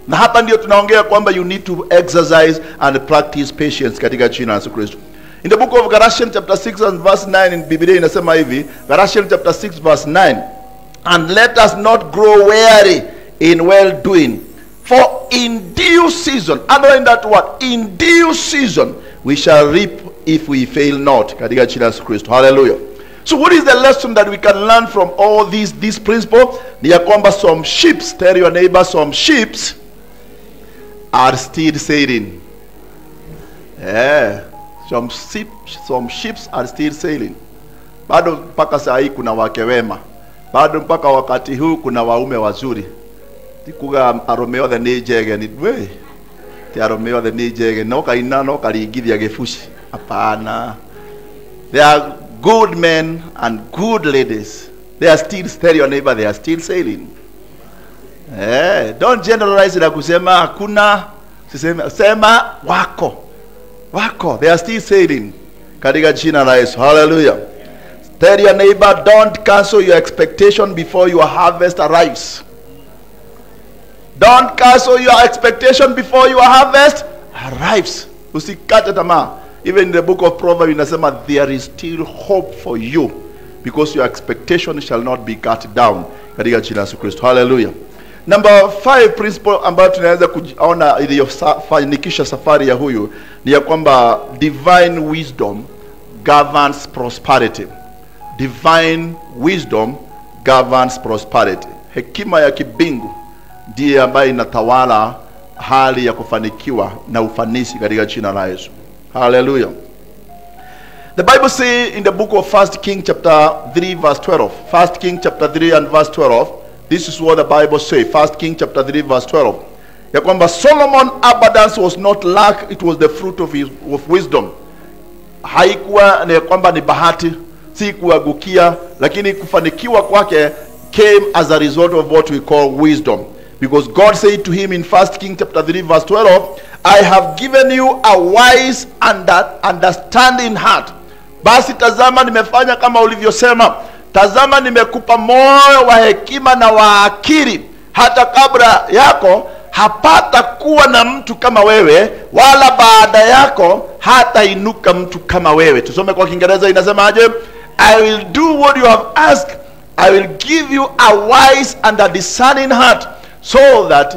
Na hapa ndio tunaongea kwamba you need to exercise and practice patience katika jina la Yesu Kristo. In the book of Galatians chapter 6 and verse 9 in Biblia inasema hivi, Galatians chapter 6 verse 9, and let us not grow weary in well doing, for in due season, underline that word, in due season we shall reap if we fail not katika jina la Yesu Kristo. Hallelujah. So what is the lesson that we can learn from all these principles? Ni ya kwamba some ships, tell your neighbor, some ships are still sailing. Some ships are still sailing. Bado mpaka saa hii kuna wake wema. Bado mpaka wakati huu kuna waume wazuri. Tikuga aromeo the nijege ni we. Ti aromeo the nijege no kaina no kaligithia gefushi. Hapana. There are good men and good ladies. They are still, tell your neighbor, they are still sailing. Don't generalize na kusema hakuna. Sema wako. Wako. They are still sailing. Katika jina la Yesu. Hallelujah. Tell your neighbor, don't cancel your expectation before your harvest arrives. Don't cancel your expectation before your harvest arrives. Usikate tamaa. Even in the book of Proverbs inasema there is still hope for you because your expectation shall not be cut down. Katika jina la Yesu Kristo. Hallelujah. Number 5 principle ambayo tunaweza kuona iliyofanikisha safari ya huyu ni ya kwamba divine wisdom governs prosperity. Divine wisdom governs prosperity. Hekima ya kibingu ndiye ambayo inatawala hali ya kufanikiwa na ufanisi katika jina la Yesu. Hallelujah. The Bible says in the book of 1 King chapter 3 verse 12. 1 King chapter 3 and verse 12. This is what the Bible says. 1 King chapter 3 verse 12. Ya kwamba Solomon abundance was not lack, it was the fruit of wisdom. Haikuwa ni kwamba ni bahati, si kuagukia, lakini kufanikiwa kwake came as a result of what we call wisdom. Because God said to him in 1 King chapter 3 verse 12, I have given you a wise and understanding heart. Basi tazama nimefanya kama ulivyosema. Tazama nimekupa moyo wa hekima na wa akili. Hata kabla yako hapata kuwa na mtu kama wewe, wala baada yako hata inuka mtu kama wewe. Tusome kwa Kiingereza inasemaje? I will do what you have asked. I will give you a wise and a discerning heart, so that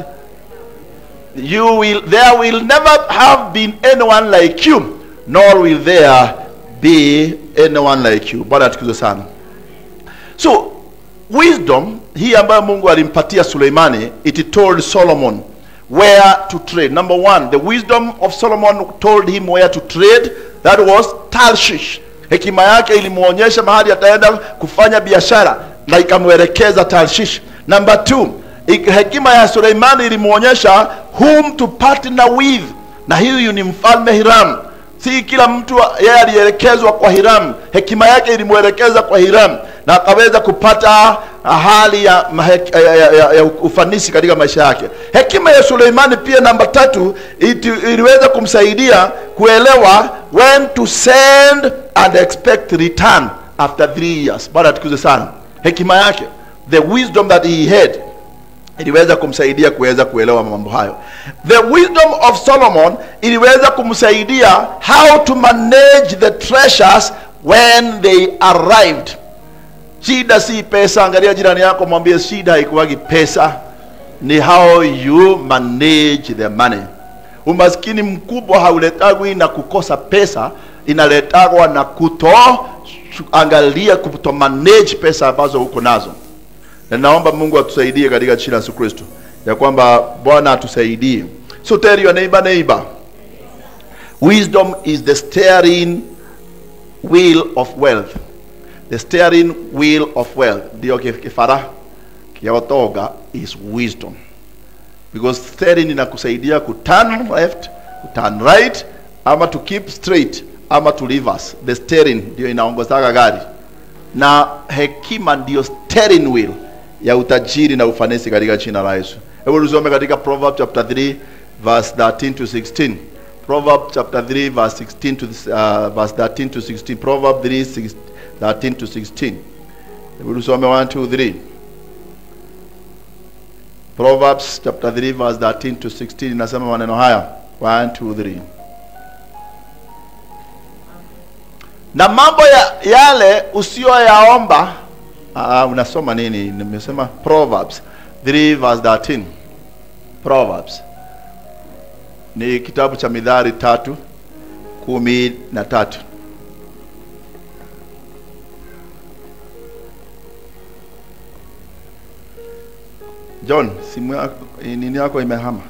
there will never have been anyone like you, nor will there be anyone like you. Bwana tukuze sana. So wisdom hii ambayo Mungu alimpatia Suleimani, it told Solomon where to trade. Number 1, the wisdom of Solomon told him where to trade. That was Tarshish. Hekima yake ilimuonyesha mahali ataenda kufanya biashara na ikamwelekeza Tarshish. Number 2, hekima ya Suleimani ilimuonyesha whom to partner with, na huyu ni mfalme Hiram. Si kila mtu yeye alielekezwa kwa Hiram. Hekima yake ilimuelekeza kwa Hiram na akaweza kupata hali ya ufanisi katika maisha yake. Hekima ya Suleimani pia namba 3 iliweza kumsaidia kuelewa when to send and expect return after 3 years. Bwana tukuze sana. Hekima yake, the wisdom that he had, iliweza kumsaidia kuweza kuelewa mambo hayo. The wisdom of Solomon iliweza kumsaidia how to manage the treasures when they arrived. Shida si pesa. Angalia jirani yako, mwambie shida haikuwagi pesa, ni how you manage the money. Umaskini mkubwa hauletagwi na kukosa pesa, inaletagwa na kuto manage pesa ambazo uko nazo. Na naomba Mungu atusaidie katika jina la Yesu Kristo, ya kwamba Bwana atusaidie. So tell your neighbor, wisdom is the steering wheel of wealth. The steering wheel of wealth. Ndio kifara kiyotoga is wisdom. Because steering inakusaidia ku turn left, ku turn right, ama to keep straight, ama to reverse. The steering ndio inaongoza gari. Na hekima ndio steering wheel ya utajiri na ufanisi katika jina la Yesu. Hebu tusome katika Proverbs chapter 3 verse 13 to 16. Proverbs chapter 3 verse 16 to verse 13 to 16. Proverbs 3 13 to 16. Hebu tusome 1 2 3. Proverbs chapter 3 verse 13 to 16 inasema maneno haya. 1 2 3. Na mambo yale usiyoyaomba, unasoma nini? Nimesema Proverbs 3 verse 13. Proverbs ni kitabu cha Mithali 3:13. John, simu yako nini yako imehama?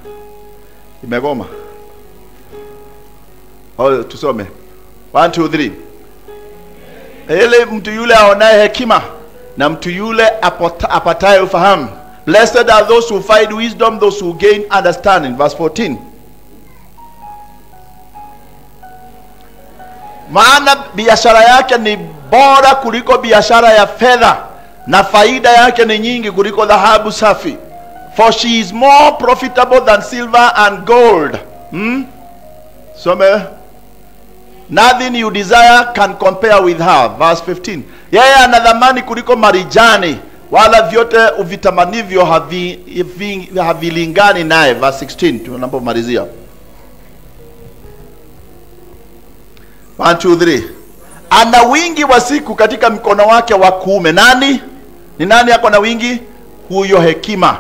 Imegoma. Tusome 1 2 3. Ele mtu yule aonaye hekima na mtu yule apataye ufahamu. Blessed are those who find wisdom, those who gain understanding. Verse 14. Maana biashara yake ni bora kuliko biashara ya fedha, na faida yake ni nyingi kuliko dhahabu safi. For she is more profitable than silver and gold. Some. Nothing you desire can compare with her. Verse 15. Yeye ana thamani kuliko marijani, wala vyote uvitamanivyo havilingani naye. Verse 16. Tunapomalizia. 1, 2, 3. Ana wingi wa siku katika mkono wake wa kuume. Nani? Ni nani ako na wingi? Huyo hekima.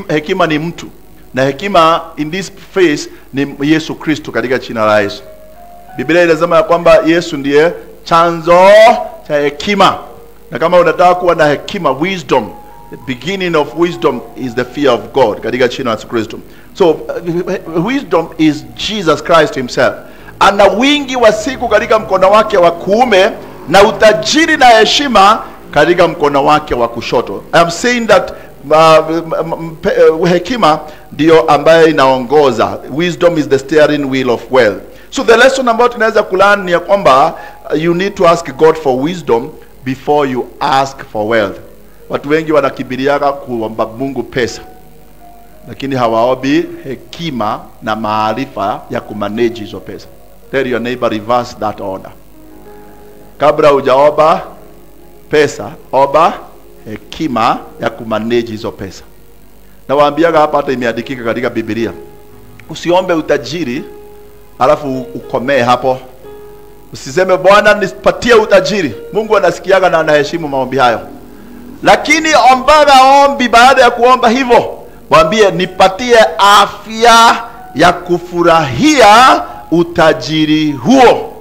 Hekima ni mtu. Na hekima in this phrase ni Yesu Kristo katika jina la Yesu. Biblia inasema ya kwamba Yesu ndiye chanzo cha hekima. Na kama unataka kuwa na hekima, wisdom, the beginning of wisdom is the fear of God katika jina la Yesu Kristo. So wisdom is Jesus Christ himself. Ana wingi wa siku katika mkono wake wa kuume, na utajiri na heshima katika mkono wake wa kushoto. I am saying that hekima ndio ambaye inaongoza. Wisdom is the steering wheel of wealth. So the lesson ambayo tunaweza kulearn ni ya kwamba you need to ask God for wisdom before you ask for wealth. Watu wengi wanakimbiliaga kuomba Mungu pesa, lakini hawaombi hekima na maarifa ya kumanage hizo pesa. Tell your neighbor, reverse that order. Kabla hujaomba pesa, omba hekima ya kumanage hizo pesa. Na waambiaga hapa, hata imeandikika katika Biblia, usiombe utajiri alafu ukomee hapo. Usiseme Bwana nipatie utajiri. Mungu anasikiaga na anaheshimu maombi hayo. Lakini ombaga ombi, baada ya kuomba hivyo, mwambie nipatie afya ya kufurahia utajiri huo.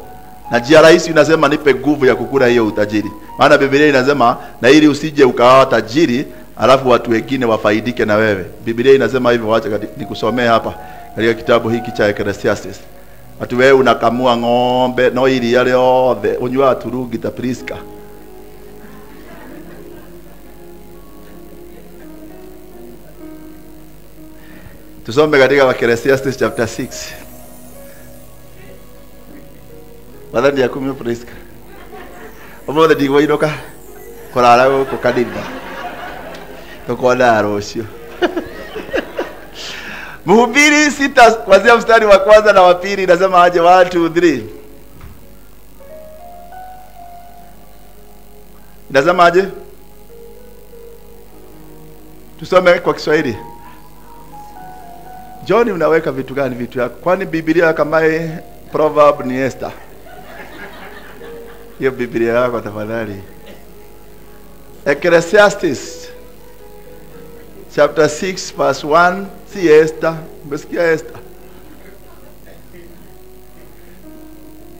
Na njia rahisi inasema nipe nguvu ya kukula hiyo utajiri. Maana Biblia inasema na ili usije ukawa tajiri alafu watu wengine wafaidike na wewe. Biblia inasema hivyo. Acha nikusomee hapa katika kitabu hiki cha Ecclesiastes. Watu wewe unakamua ng'ombe no ili yale othe unywa turugi ta priska. Tusome katika Ecclesiastes chapter 6. Wadani ya 10 priska. Omo the digo idoka korara ko kadimba. Tukola rosio. Mhubiri 6 kuanzia mstari wa kwanza na wa pili inasema aje? 1, 2, 3. Inasema aje? Tusome kwa Kiswahili. John, unaweka vitu gani vitu yako? Kwani Biblia kama Proverb ni Esther? Hiyo Biblia yako tafadhali. Ecclesiastes chapter 6 verse 1. Si Esther, umesikia Esther?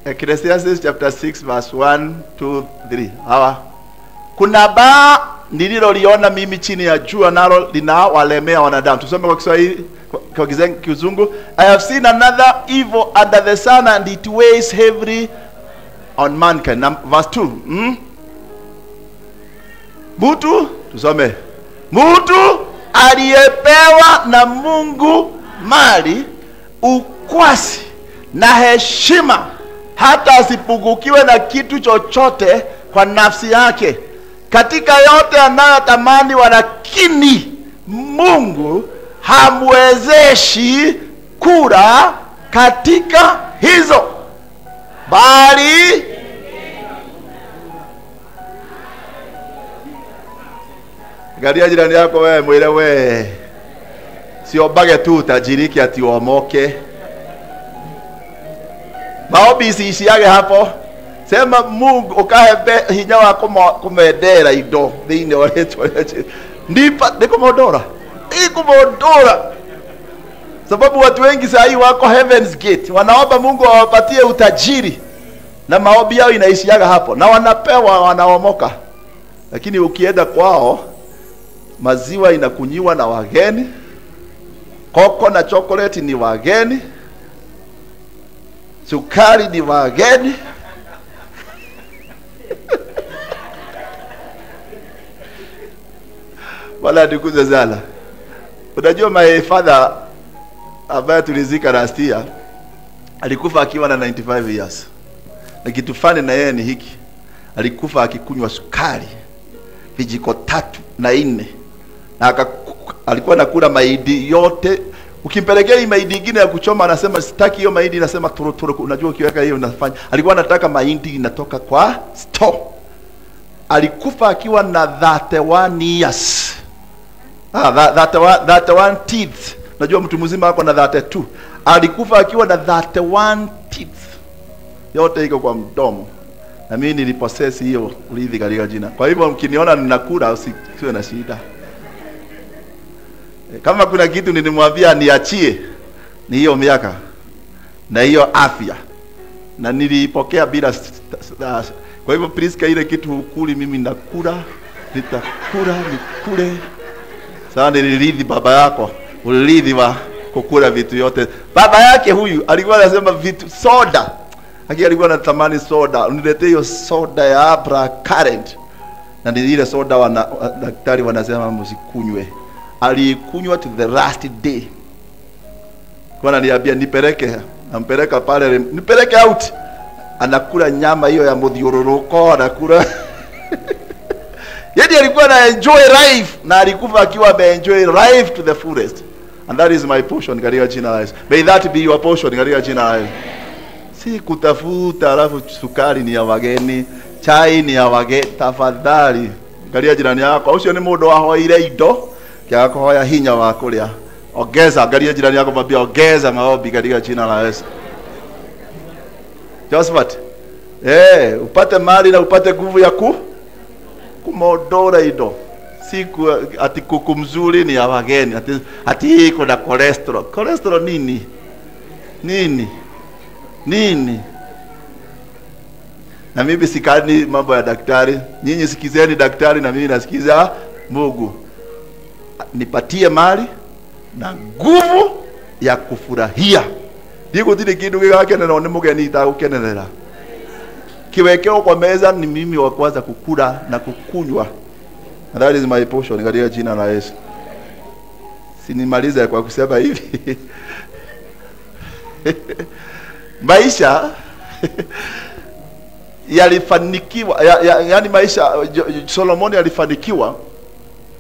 Ecclesiastes chapter 6 verse 1, 2, 3. Hawa. Kuna baa nililoliona mimi chini ya jua, nalo linawalemea wanadamu. Tusome kwa Kiswahili, kwa Kizungu. I have seen another evil under the sun, and it weighs heavily on mankind. Verse 2. Mtu, tusome. Mtu aliyepewa na Mungu mali, ukwasi na heshima, hata asipungukiwe na kitu chochote kwa nafsi yake katika yote anayotamani, walakini Mungu hamwezeshi kula katika hizo, bali garia jirani yako wewe, mwile wewe sio bage tu tajiriki ati uomoke. Maombi isiishage hapo. Sema Mungu ukahe hinya wa kumedera ido thini oletwa ndipa nikomodora ikumodora. Sababu watu wengi saa hii wako Heaven's Gate, wanaomba Mungu awapatie utajiri, na maombi yao inaishiaga hapo, na wanapewa, wanaomoka. Lakini ukienda kwao, maziwa inakunyiwa na wageni, koko na chocolate ni wageni, sukari ni wageni. Wala nikuze zala. Unajua my father ambaye tulizika last year alikufa akiwa na 95 years. Na kitu fani na yeye ni hiki. Alikufa akikunywa sukari vijiko 3 na 4. Na alikuwa anakula mahindi yote Ukimpelekea hii mahindi nyingine ya kuchoma anasema sitaki hiyo mahindi, inasema turo. Unajua ukiweka hiyo unafanya. Alikuwa anataka mahindi inatoka kwa store. Alikufa akiwa na 31 years. 31 teeth. Najua mtu mzima ako na 32. Alikufa akiwa na 31 teeth. Yote iko kwa mdomo. Na mimi nilipossess hiyo urithi katika jina. Kwa hivyo mkiniona ninakula usiwe na shida. Kama kuna kitu nilimwambia niachie ni hiyo miaka na hiyo afya. Na nilipokea bila kwa hivyo Priska, ile kitu ukuli mimi nakula, nitakula nikule. Sasa nilirithi baba yako, ulirithi wa kukula vitu yote. Baba yake huyu alikuwa anasema vitu soda. Alikuwa anatamani soda. Uniletee hiyo soda ya Abra Current. Na ile soda daktari wanasema msikunywe. Alikunywa to the last day. Kwa ananiambia nipeleke, nampeleka pale, nipeleke out. Anakula nyama hiyo ya mudhiororoko, anakula. Yeye alikuwa na enjoy life na alikufa akiwa ame enjoy life to the fullest. And that is my portion katika jina la Yesu. May that be your portion katika jina la Yesu. Si kutafuta alafu sukari ni ya wageni, chai ni ya wageni. Tafadhali katika jirani yako ucio ni mundu wahoire indo kia kuhoya hinya wa kuria. Ongeza katika jirani yako, mwambie ongeza maombi katika jina la Yesu. Josephat, upate mali na upate nguvu ya kumodora ido. Siku ati kuku mzuri ni ya wageni, ati iko na cholesterol. Cholesterol nini? Na mimi sikani mambo ya daktari. Nyinyi sikizeni daktari na mimi nasikiza Mungu. Nipatie mali na nguvu ya kufurahia. Ndiko tile kitu kigake na none mugeni itagukenerera. Kiwekeo kwa meza ni mimi wa kwanza kukula na kukunywa. And that is my portion katika jina la Yesu. Sinimaliza kwa kusema hivi. Maisha yalifanikiwa, yani maisha Solomoni alifanikiwa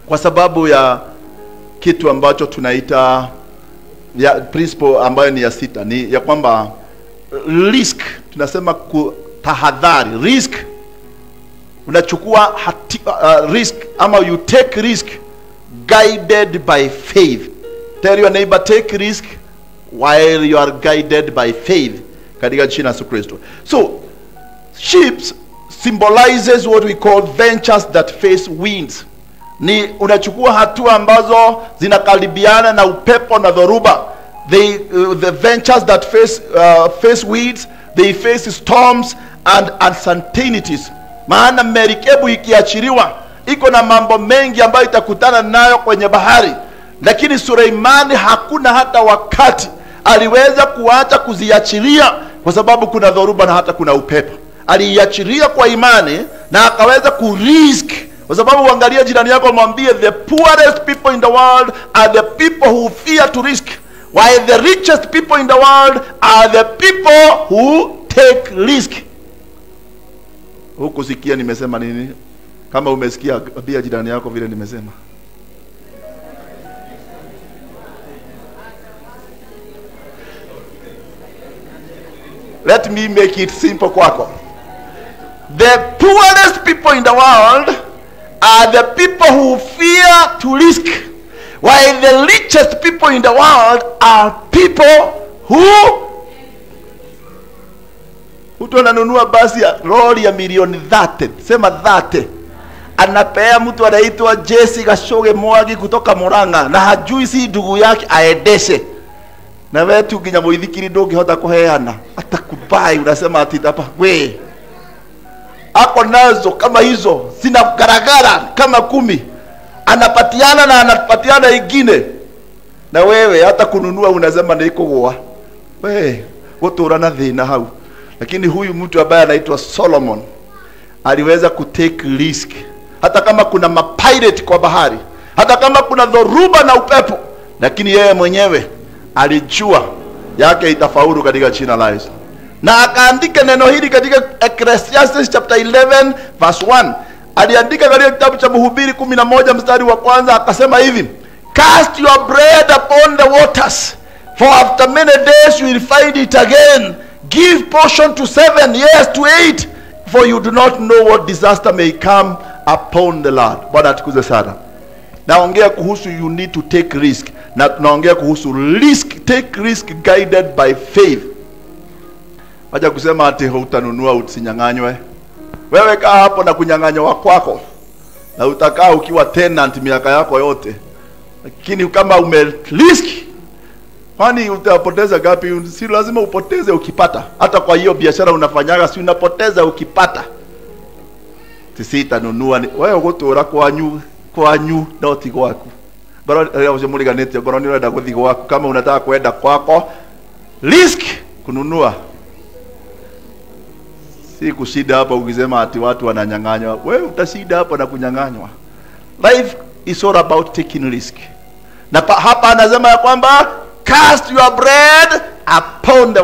kwa sababu ya kitu ambacho tunaita ya principle ambayo ni ya 6, ni ya kwamba risk, tunasema tahadhari. Risk, unachukua risk ama you take risk guided by faith. Tell your neighbor, take risk while you are guided by faith katika jina la Yesu Kristo. So ships symbolizes what we call ventures that face winds. Ni unachukua hatua ambazo zinakaribiana na upepo na dhoruba. The ventures that face winds, they face storms and uncertainties. Maana merikebu ikiachiliwa iko na mambo mengi ambayo itakutana nayo kwenye bahari. Lakini Suleimani hakuna hata wakati aliweza kuacha kuziachilia kwa sababu kuna dhoruba na hata kuna upepo. Aliachilia kwa imani na akaweza kurisk. Kwa sababu uangalia jirani yako, mwambie the poorest people in the world are the people who fear to risk, while the richest people in the world are the people who take risk. Huko sikia nimesema nini? Kama umesikia pia jirani yako vile nimesema. Let me make it simple kwako. The poorest people in the world are the people who fear to risk, while the richest people in the world are people who mtu ananunua basi ya lori ya milioni 30, sema 30, anapea mtu anaitwa Jesse Gashoge Mwagi kutoka Murang'a na hajui si ndugu yake aendeshe. Na wewe tu kinya muithikiri ndungihota kuheana, atakubai unasema ati hapa we ako nazo kama hizo zina garagara kama 10, anapatiana na anapatiana ingine, na wewe hata kununua unasema niko goa we wotora na thina hau. Lakini huyu mtu ambaye anaitwa Solomon aliweza kutake risk, hata kama kuna mapirate kwa bahari, hata kama kuna dhoruba na upepo, lakini yeye mwenyewe alijua yake itafaulu katika jina la Yesu. Na akaandika neno hili katika Ecclesiastes chapter 11 verse 1. Aliandika katika kitabu cha Mhubiri 11 mstari wa kwanza, akasema hivi: cast your bread upon the waters For after many days you will find it again. Give portion to 7, yes, to 8. For you do not know what disaster may come upon the land. Bwana atukuze sana. Naongea kuhusu you need to take risk. Na tunaongea kuhusu risk, take risk guided by faith. Wacha kusema ati utanunua usinyang'anywe. Wewe kaa hapo na kunyang'anywa kwako. Na utakaa ukiwa tenant miaka yako yote. Lakini kama risk, kwani utapoteza gapi? Si lazima upoteze ukipata. Hata kwa hiyo biashara unafanyaga si unapoteza ukipata. Sisi tanunua wewe gutura kwanyu noti gwaku. Bara leo muliganete bara ni unataka kuthi gwaku, kama unataka kwenda kwako risk kununua. Si kushida hapa ukisema ati watu wananyang'anywa. Wewe utashida hapa na kunyang'anywa. Life is all about taking risk. Na hapa anasema ya kwamba cast your bread upon the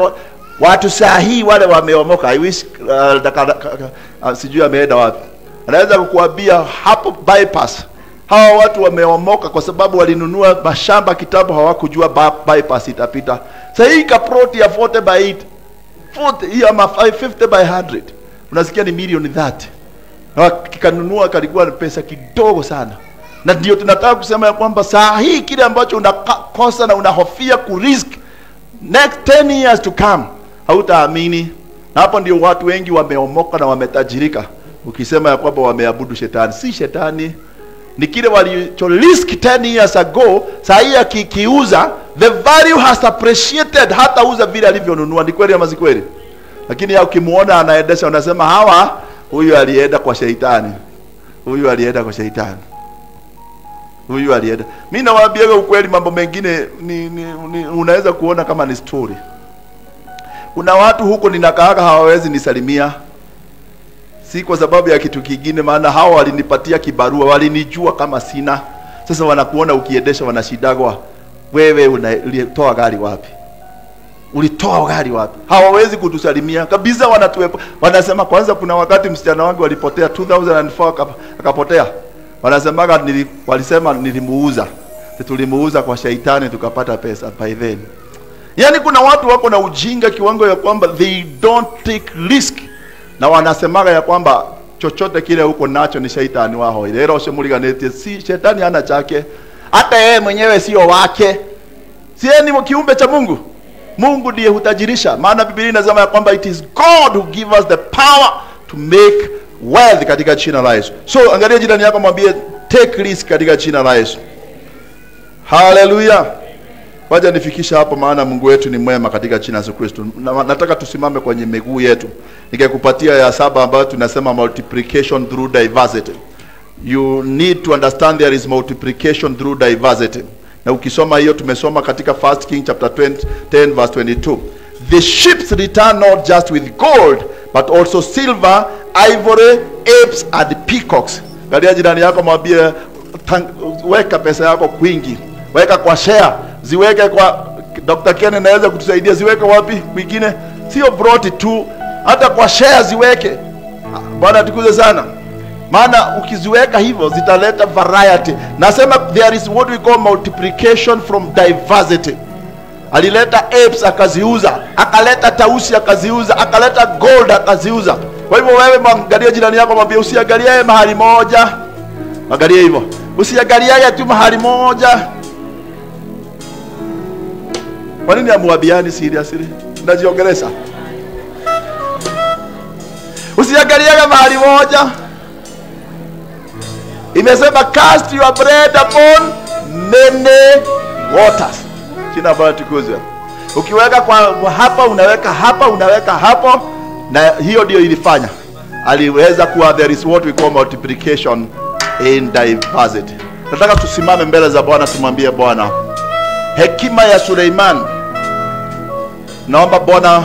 watu sahihi wale wameomoka. I wish sijui ameenda wapi. Anaweza kukuambia hapo bypass. Hawa watu wameomoka kwa sababu walinunua mashamba kitambo, hawakujua bypass itapita. Sasa hii kaproti ya 40 by 8 40 hii ama 50 by 100 unasikia ni milioni 30. Na kikanunua kalikuwa pesa kidogo sana. Na ndio tunataka kusema ya kwamba saa hii kile ambacho unakosa na unahofia kurisk next 10 years to come hautaamini. Na hapo ndio watu wengi wameomoka na wametajirika. Ukisema ya kwamba wameabudu shetani, si shetani, ni kile walicho risk 10 years ago. Saa hii akikiuza the value has appreciated, hata uza vile alivyonunua. Ni kweli ama si kweli? Lakini ukimuona anaendesha unasema hawa, huyu alienda kwa shetani. Huyu alienda kwa shetani. Huyu alienda. Mimi nawaambia ukweli, mambo mengine unaweza kuona kama ni story. Kuna watu huko ninakaaga hawawezi nisalimia. Si kwa sababu ya kitu kingine, maana hao walinipatia kibarua, walinijua kama sina. Sasa wanakuona ukiendesha wanashidagwa, wewe ulitoa gari wapi? Ulitoa gari wapi? Hawawezi kutusalimia kabisa, wanasema kwanza kuna wakati msichana wangu walipotea 2004 akapotea. Wanasemaga walisema nilimuuza. Tulimuuza kwa shaitani tukapata pesa by then. Yaani kuna watu wako na ujinga kiwango ya kwamba they don't take risk. Na wanasemaga ya kwamba chochote kile huko nacho ni shaitani wao. Leo shemuliganete, si shetani hana chake. Hata yeye mwenyewe sio wake. Si yeye ni kiumbe cha Mungu. Mungu ndiye hutajirisha. Maana Biblia inasema ya kwamba it is God who gives us the power to make wealth katika jina la Yesu. So angalia jirani yako mwambie take risk katika jina la Yesu. Hallelujah. Wacha nifikisha hapo, maana Mungu wetu ni mwema katika jina la Yesu Kristo. Nataka tusimame kwenye miguu yetu. Ningekupatia ya 7 ambayo tunasema multiplication through diversity. You need to understand there is multiplication through diversity. Na ukisoma hiyo tumesoma katika 1 King chapter 10 verse 22. The ships return not just with gold but also silver, ivory, apes and peacocks. Galia jirani yako mwambie weka pesa yako kwingi. Weka kwa share, ziweke kwa Dr. Ken anaweza kutusaidia, ziweke wapi kwingine? Sio brought tu, hata kwa share ziweke. Bwana tukuze sana. Maana ukiziweka hivyo zitaleta variety. Nasema there is what we call multiplication from diversity. Alileta apes akaziuza, akaleta tausi akaziuza, akaleta gold akaziuza. Kwa hivyo wewe mwangalia jirani yako mwambie usiangalie mahali moja. Angalia hivyo. Usiangalie tu mahali moja. Kwa nini amwabiani seriously? Unajiongeleza. Usiangalie mahali moja. Imesema cast your bread upon many waters. Jina Bwana tukuzwe. Ukiweka kwa hapa unaweka hapa, unaweka hapo, na hiyo ndio ilifanya. Aliweza kuwa there is what we call multiplication in diversity. Nataka tusimame mbele za Bwana tumwambie Bwana, hekima ya Suleiman. Naomba Bwana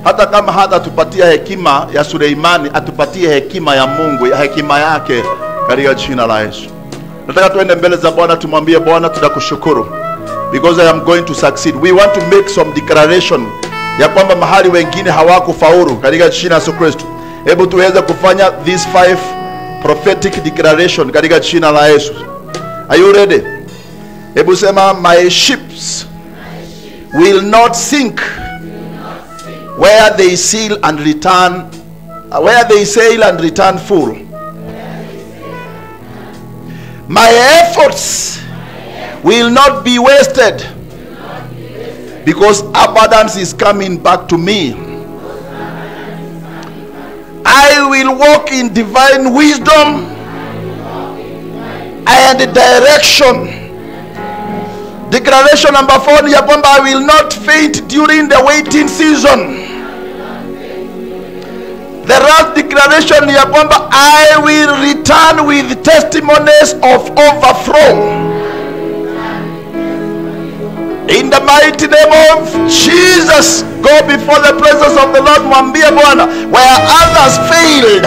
hata kama hata tupatia hekima ya Suleimani, atupatie hekima ya Mungu, ya hekima yake katika jina la Yesu. Nataka tuende mbele za Bwana tumwambie Bwana tunakushukuru because I am going to succeed. We want to make some declaration ya kwamba mahali wengine hawakufaulu katika jina la Yesu Kristo. Hebu tuweze kufanya these 5 prophetic declaration katika jina la Yesu. Are you ready? Hebu sema my ships will not sink where they sail and return full. My efforts will not be wasted because abundance is coming back to me. I will walk in divine wisdom and direction. Declaration number 4 ni ya kwamba I will not faint during the waiting season. The last declaration ni ya kwamba I will return with testimonies of overflow. In the mighty name of Jesus, go before the presence of the Lord. Mwambie Bwana, where others failed,